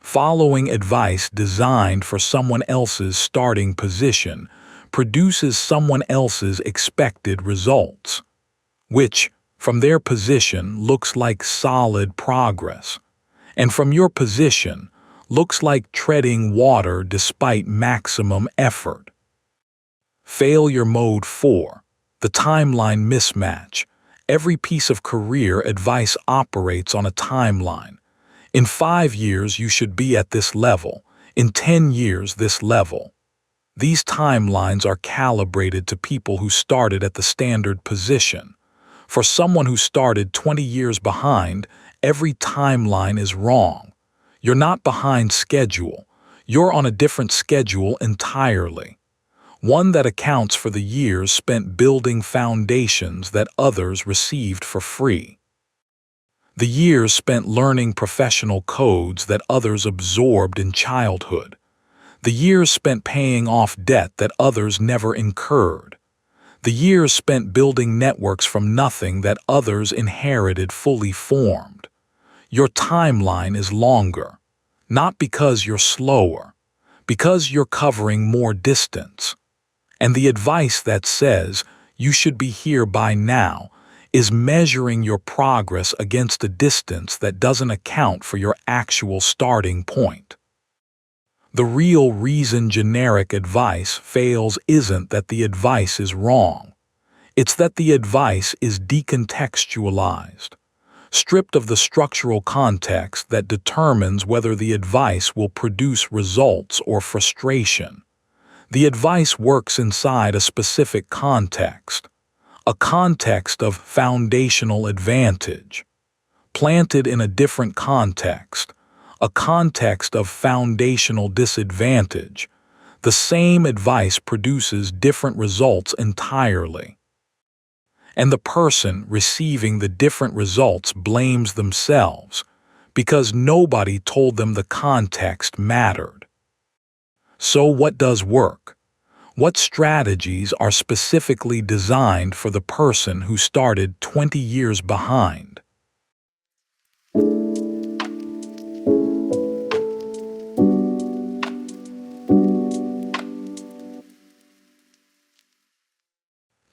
Following advice designed for someone else's starting position produces someone else's expected results, which, from their position, looks like solid progress, and from your position, looks like treading water despite maximum effort. Failure Mode 4. The timeline mismatch. Every piece of career advice operates on a timeline. In 5 years, you should be at this level. In 10 years, this level. These timelines are calibrated to people who started at the standard position. For someone who started 20 years behind, every timeline is wrong. You're not behind schedule. You're on a different schedule entirely. One that accounts for the years spent building foundations that others received for free. The years spent learning professional codes that others absorbed in childhood. The years spent paying off debt that others never incurred. The years spent building networks from nothing that others inherited fully formed. Your timeline is longer, not because you're slower, because you're covering more distance. And the advice that says you should be here by now is measuring your progress against a distance that doesn't account for your actual starting point. The real reason generic advice fails isn't that the advice is wrong. It's that the advice is decontextualized. stripped of the structural context that determines whether the advice will produce results or frustration. The advice works inside a specific context, a context of foundational advantage. Planted in a different context, a context of foundational disadvantage, the same advice produces different results entirely. And the person receiving the different results blames themselves because nobody told them the context mattered. So what does work? What strategies are specifically designed for the person who started 20 years behind?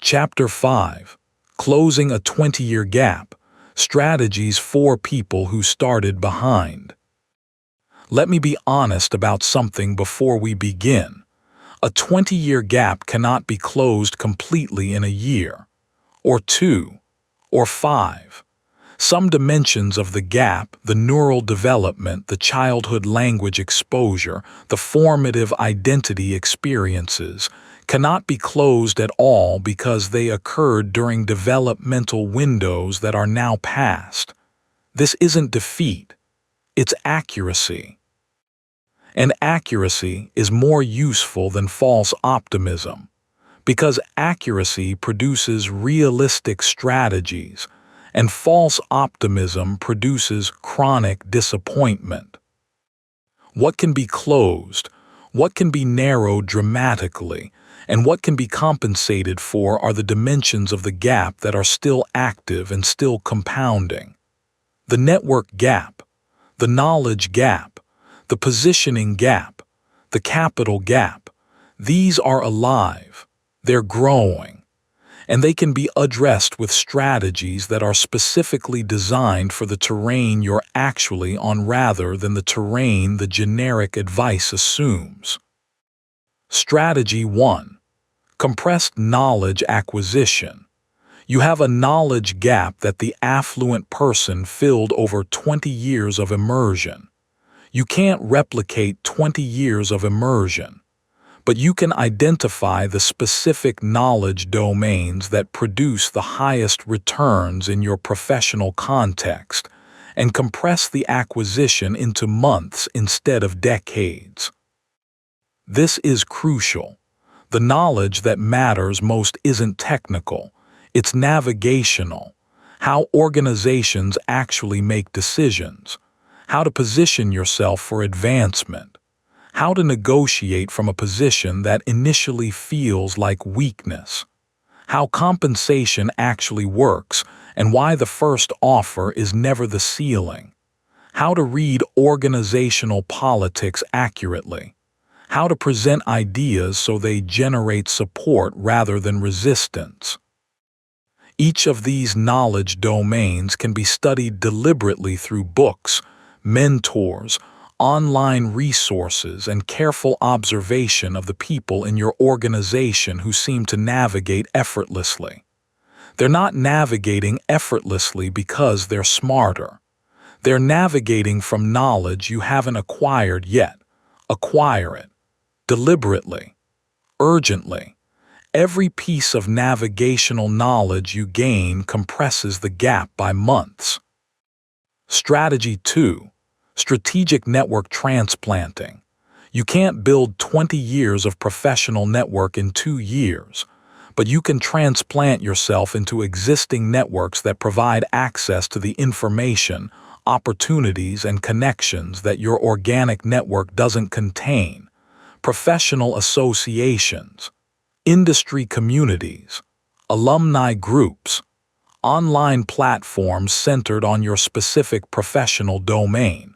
Chapter 5. Closing a 20-year gap. Strategies for people who started behind. Let me be honest about something before we begin. A 20-year gap cannot be closed completely in a year, or 2, or 5. Some dimensions of the gap, the neural development, the childhood language exposure, the formative identity experiences, cannot be closed at all because they occurred during developmental windows that are now past. This isn't defeat, it's accuracy. And accuracy is more useful than false optimism, because accuracy produces realistic strategies, and false optimism produces chronic disappointment. What can be closed, what can be narrowed dramatically, and what can be compensated for are the dimensions of the gap that are still active and still compounding. The network gap, the knowledge gap, the positioning gap, the capital gap, these are alive, they're growing, and they can be addressed with strategies that are specifically designed for the terrain you're actually on rather than the terrain the generic advice assumes. Strategy 1. Compressed knowledge acquisition. You have a knowledge gap that the affluent person filled over 20 years of immersion. You can't replicate 20 years of immersion, but you can identify the specific knowledge domains that produce the highest returns in your professional context and compress the acquisition into months instead of decades. This is crucial. The knowledge that matters most isn't technical, it's navigational. How organizations actually make decisions, how to position yourself for advancement, how to negotiate from a position that initially feels like weakness, how compensation actually works and why the first offer is never the ceiling, how to read organizational politics accurately, how to present ideas so they generate support rather than resistance. Each of these knowledge domains can be studied deliberately through books, mentors, online resources, and careful observation of the people in your organization who seem to navigate effortlessly. They're not navigating effortlessly because they're smarter. They're navigating from knowledge you haven't acquired yet. Acquire it. Deliberately. Urgently. Every piece of navigational knowledge you gain compresses the gap by months. Strategy 2. Strategic network transplanting. You can't build 20 years of professional network in 2 years, but you can transplant yourself into existing networks that provide access to the information, opportunities, and connections that your organic network doesn't contain. Professional associations, industry communities, alumni groups, online platforms centered on your specific professional domain,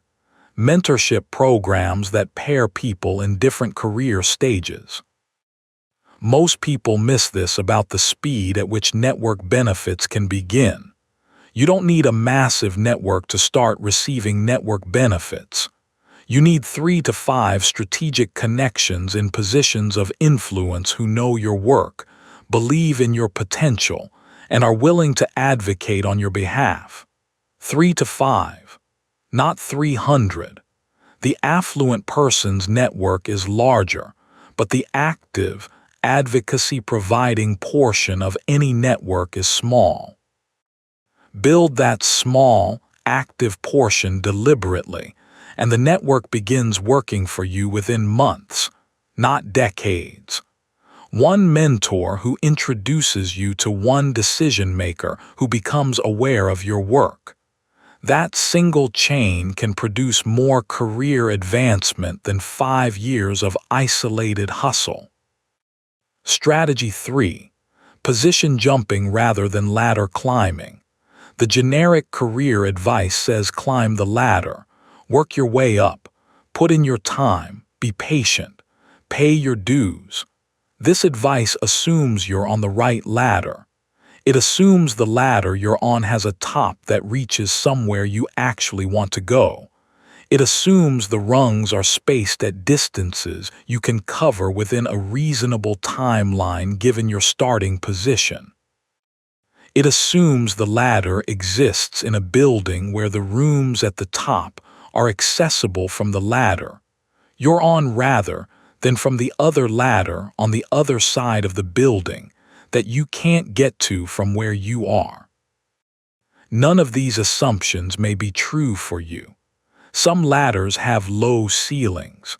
mentorship programs that pair people in different career stages. Most people miss this about the speed at which network benefits can begin. You don't need a massive network to start receiving network benefits. You need 3 to 5 strategic connections in positions of influence who know your work, believe in your potential, and are willing to advocate on your behalf. 3 to 5, not 300. The affluent person's network is larger, but the active, advocacy-providing portion of any network is small. Build that small, active portion deliberately, and the network begins working for you within months, not decades. One mentor who introduces you to one decision-maker who becomes aware of your work. That single chain can produce more career advancement than 5 years of isolated hustle. Strategy 3. Position jumping rather than ladder climbing. The generic career advice says climb the ladder, work your way up, put in your time, be patient, pay your dues. This advice assumes you're on the right ladder. It assumes the ladder you're on has a top that reaches somewhere you actually want to go. It assumes the rungs are spaced at distances you can cover within a reasonable timeline given your starting position. It assumes the ladder exists in a building where the rooms at the top are accessible from the ladder you're on rather than from the other ladder on the other side of the building that you can't get to from where you are. None of these assumptions may be true for you. Some ladders have low ceilings.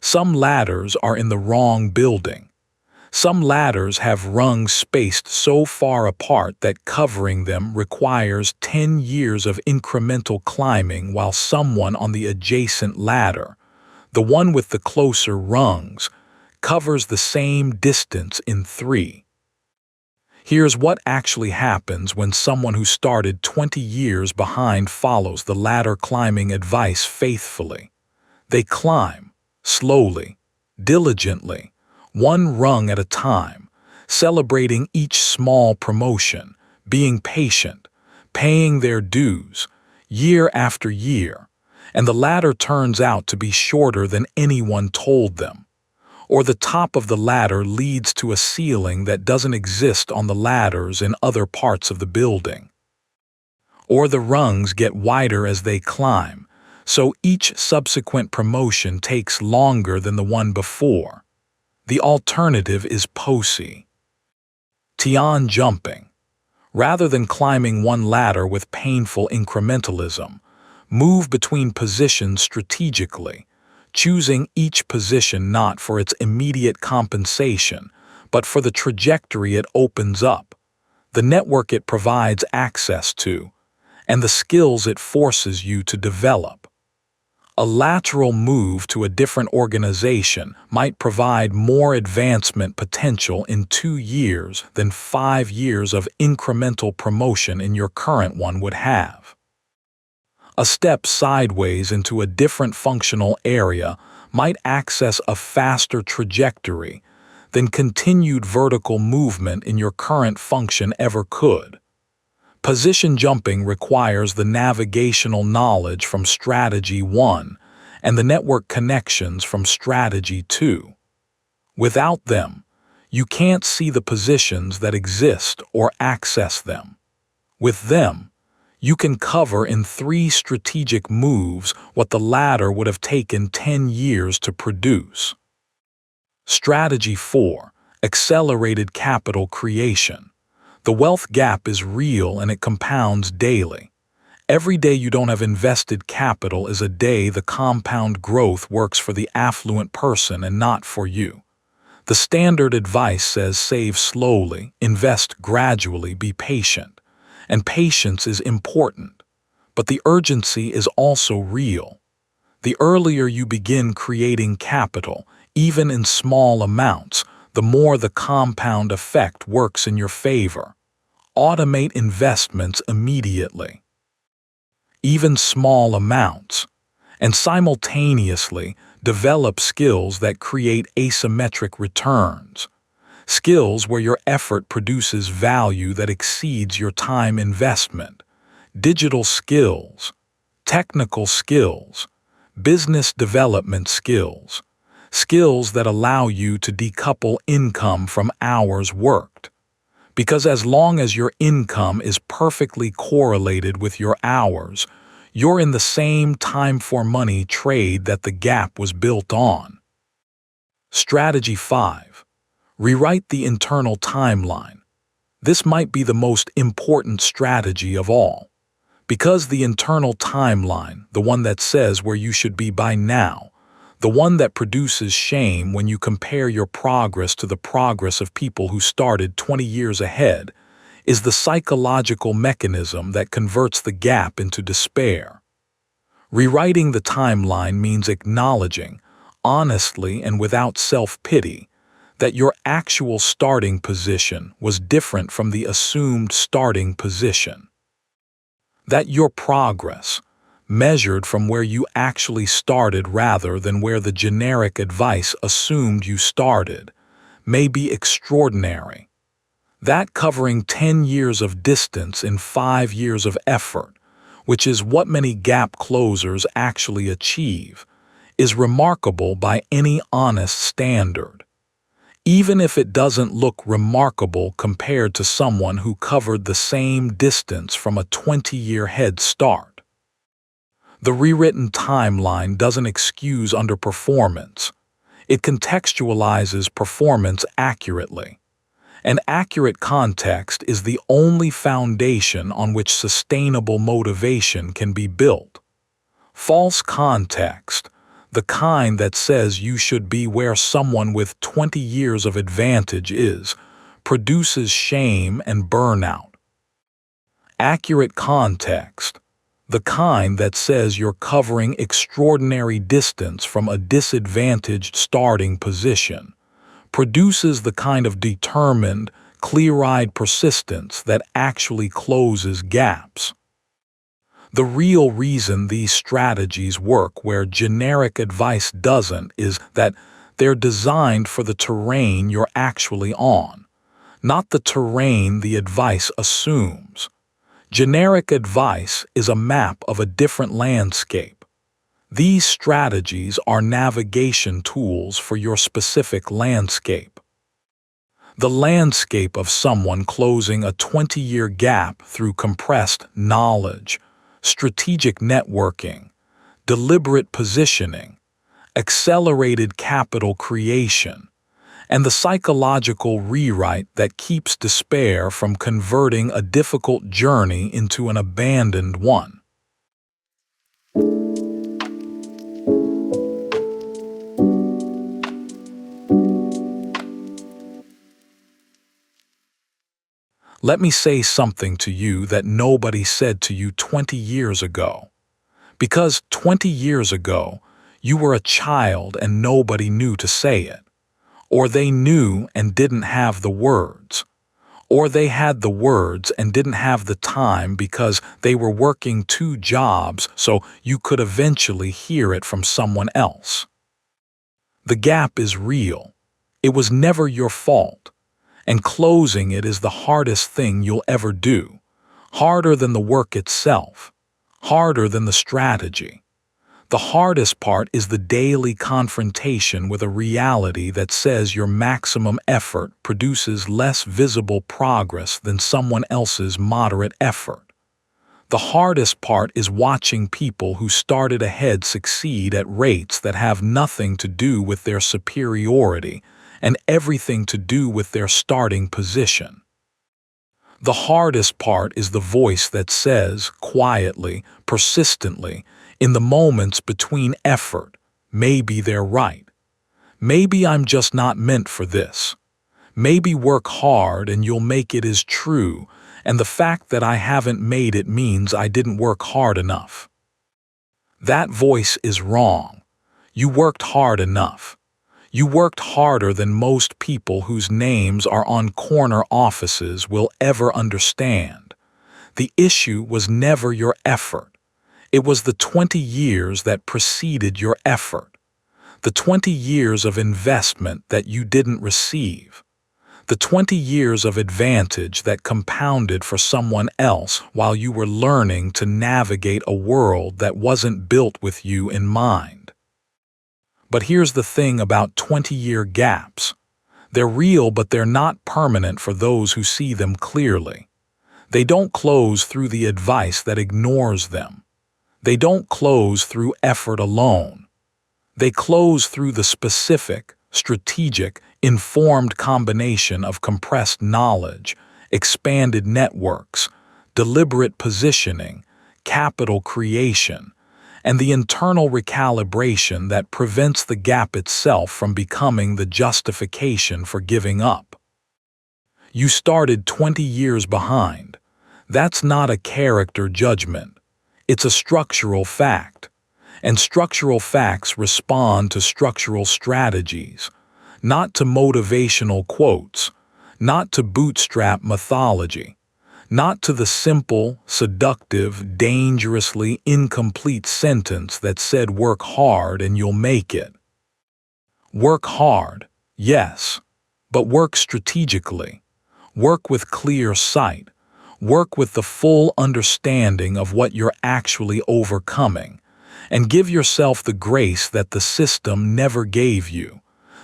Some ladders are in the wrong building. Some ladders have rungs spaced so far apart that covering them requires 10 years of incremental climbing, while someone on the adjacent ladder, the one with the closer rungs, covers the same distance in 3. Here's what actually happens when someone who started 20 years behind follows the ladder climbing advice faithfully. They climb, slowly, diligently, one rung at a time, celebrating each small promotion, being patient, paying their dues, year after year, and the ladder turns out to be shorter than anyone told them. Or the top of the ladder leads to a ceiling that doesn't exist on the ladders in other parts of the building. Or the rungs get wider as they climb, so each subsequent promotion takes longer than the one before. The alternative is POSI. Tian jumping. Rather than climbing one ladder with painful incrementalism, move between positions strategically, choosing each position not for its immediate compensation, but for the trajectory it opens up, the network it provides access to, and the skills it forces you to develop. A lateral move to a different organization might provide more advancement potential in 2 years than 5 years of incremental promotion in your current one would have. A step sideways into a different functional area might access a faster trajectory than continued vertical movement in your current function ever could. Position jumping requires the navigational knowledge from Strategy 1 and the network connections from Strategy 2. Without them, you can't see the positions that exist or access them. With them, you can cover in 3 strategic moves what the ladder would have taken 10 years to produce. Strategy 4. Accelerated capital creation. The wealth gap is real and it compounds daily. Every day you don't have invested capital is a day the compound growth works for the affluent person and not for you. The standard advice says save slowly, invest gradually, be patient. And patience is important, but the urgency is also real. The earlier you begin creating capital, even in small amounts, the more the compound effect works in your favor. Automate investments immediately, even small amounts, and simultaneously develop skills that create asymmetric returns. Skills where your effort produces value that exceeds your time investment. Digital skills, technical skills, business development skills, skills that allow you to decouple income from hours worked. Because as long as your income is perfectly correlated with your hours, you're in the same time for money trade that the gap was built on. Strategy 5. Rewrite the internal timeline. This might be the most important strategy of all. Because the internal timeline, the one that says where you should be by now, the one that produces shame when you compare your progress to the progress of people who started 20 years ahead, is the psychological mechanism that converts the gap into despair. Rewriting the timeline means acknowledging, honestly and without self-pity, that your actual starting position was different from the assumed starting position. That your progress, measured from where you actually started rather than where the generic advice assumed you started, may be extraordinary. That covering 10 years of distance in 5 years of effort, which is what many gap closers actually achieve, is remarkable by any honest standard. Even if it doesn't look remarkable compared to someone who covered the same distance from a 20-year head start. The rewritten timeline doesn't excuse underperformance. It contextualizes performance accurately. An accurate context is the only foundation on which sustainable motivation can be built. False context, the kind that says you should be where someone with 20 years of advantage is, produces shame and burnout. Accurate context, the kind that says you're covering extraordinary distance from a disadvantaged starting position, produces the kind of determined, clear-eyed persistence that actually closes gaps. The real reason these strategies work where generic advice doesn't is that they're designed for the terrain you're actually on, not the terrain the advice assumes. Generic advice is a map of a different landscape. These strategies are navigation tools for your specific landscape. The landscape of someone closing a 20-year gap through compressed knowledge, strategic networking, deliberate positioning, accelerated capital creation, and the psychological rewrite that keeps despair from converting a difficult journey into an abandoned one. Let me say something to you that nobody said to you 20 years ago. Because 20 years ago, you were a child and nobody knew to say it. Or they knew and didn't have the words. Or they had the words and didn't have the time because they were working 2 jobs so you could eventually hear it from someone else. The gap is real. It was never your fault. And closing it is the hardest thing you'll ever do. Harder than the work itself. Harder than the strategy. The hardest part is the daily confrontation with a reality that says your maximum effort produces less visible progress than someone else's moderate effort. The hardest part is watching people who started ahead succeed at rates that have nothing to do with their superiority and everything to do with their starting position. The hardest part is the voice that says, quietly, persistently, in the moments between effort, maybe they're right. Maybe I'm just not meant for this. Maybe work hard and you'll make it is true, and the fact that I haven't made it means I didn't work hard enough. That voice is wrong. You worked hard enough. You worked harder than most people whose names are on corner offices will ever understand. The issue was never your effort. It was the 20 years that preceded your effort. The 20 years of investment that you didn't receive. The 20 years of advantage that compounded for someone else while you were learning to navigate a world that wasn't built with you in mind. But here's the thing about 20-year gaps. They're real, but they're not permanent for those who see them clearly. They don't close through the advice that ignores them. They don't close through effort alone. They close through the specific, strategic, informed combination of compressed knowledge, expanded networks, deliberate positioning, capital creation, and the internal recalibration that prevents the gap itself from becoming the justification for giving up. You started 20 years behind. That's not a character judgment. It's a structural fact. And structural facts respond to structural strategies, not to motivational quotes, not to bootstrap mythology, not to the simple, seductive, dangerously incomplete sentence that said work hard and you'll make it. Work hard, yes, but work strategically. Work with clear sight. Work with the full understanding of what you're actually overcoming. And give yourself the grace that the system never gave you,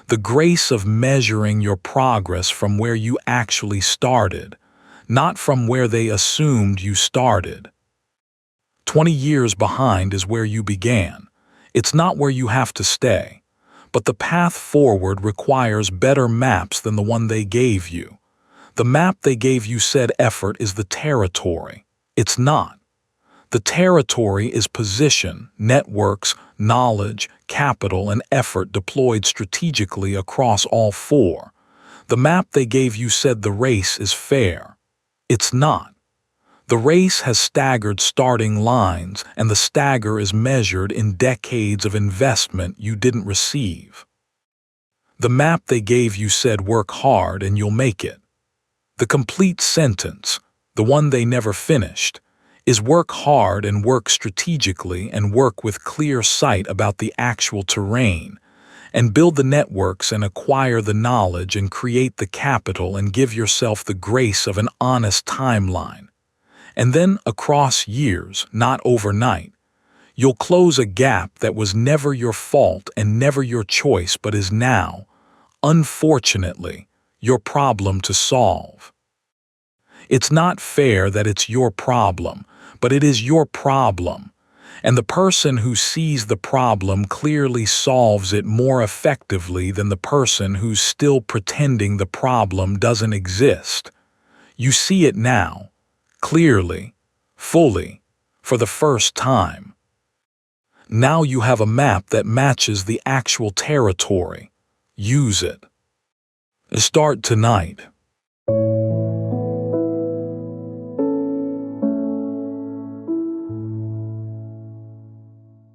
the grace of measuring your progress from where you actually started, not from where they assumed you started. 20 years behind is where you began. It's not where you have to stay. But the path forward requires better maps than the one they gave you. The map they gave you said effort is the territory. It's not. The territory is position, networks, knowledge, capital, and effort deployed strategically across all four. The map they gave you said the race is fair. It's not. The race has staggered starting lines, and the stagger is measured in decades of investment you didn't receive. The map they gave you said work hard and you'll make it. The complete sentence, the one they never finished, is work hard and work strategically and work with clear sight about the actual terrain, and build the networks and acquire the knowledge and create the capital and give yourself the grace of an honest timeline. And then, across years, not overnight, you'll close a gap that was never your fault and never your choice but is now, unfortunately, your problem to solve. It's not fair that it's your problem, but it is your problem, and the person who sees the problem clearly solves it more effectively than the person who's still pretending the problem doesn't exist. You see it now, clearly, fully, for the first time. Now you have a map that matches the actual territory. Use it. Start tonight.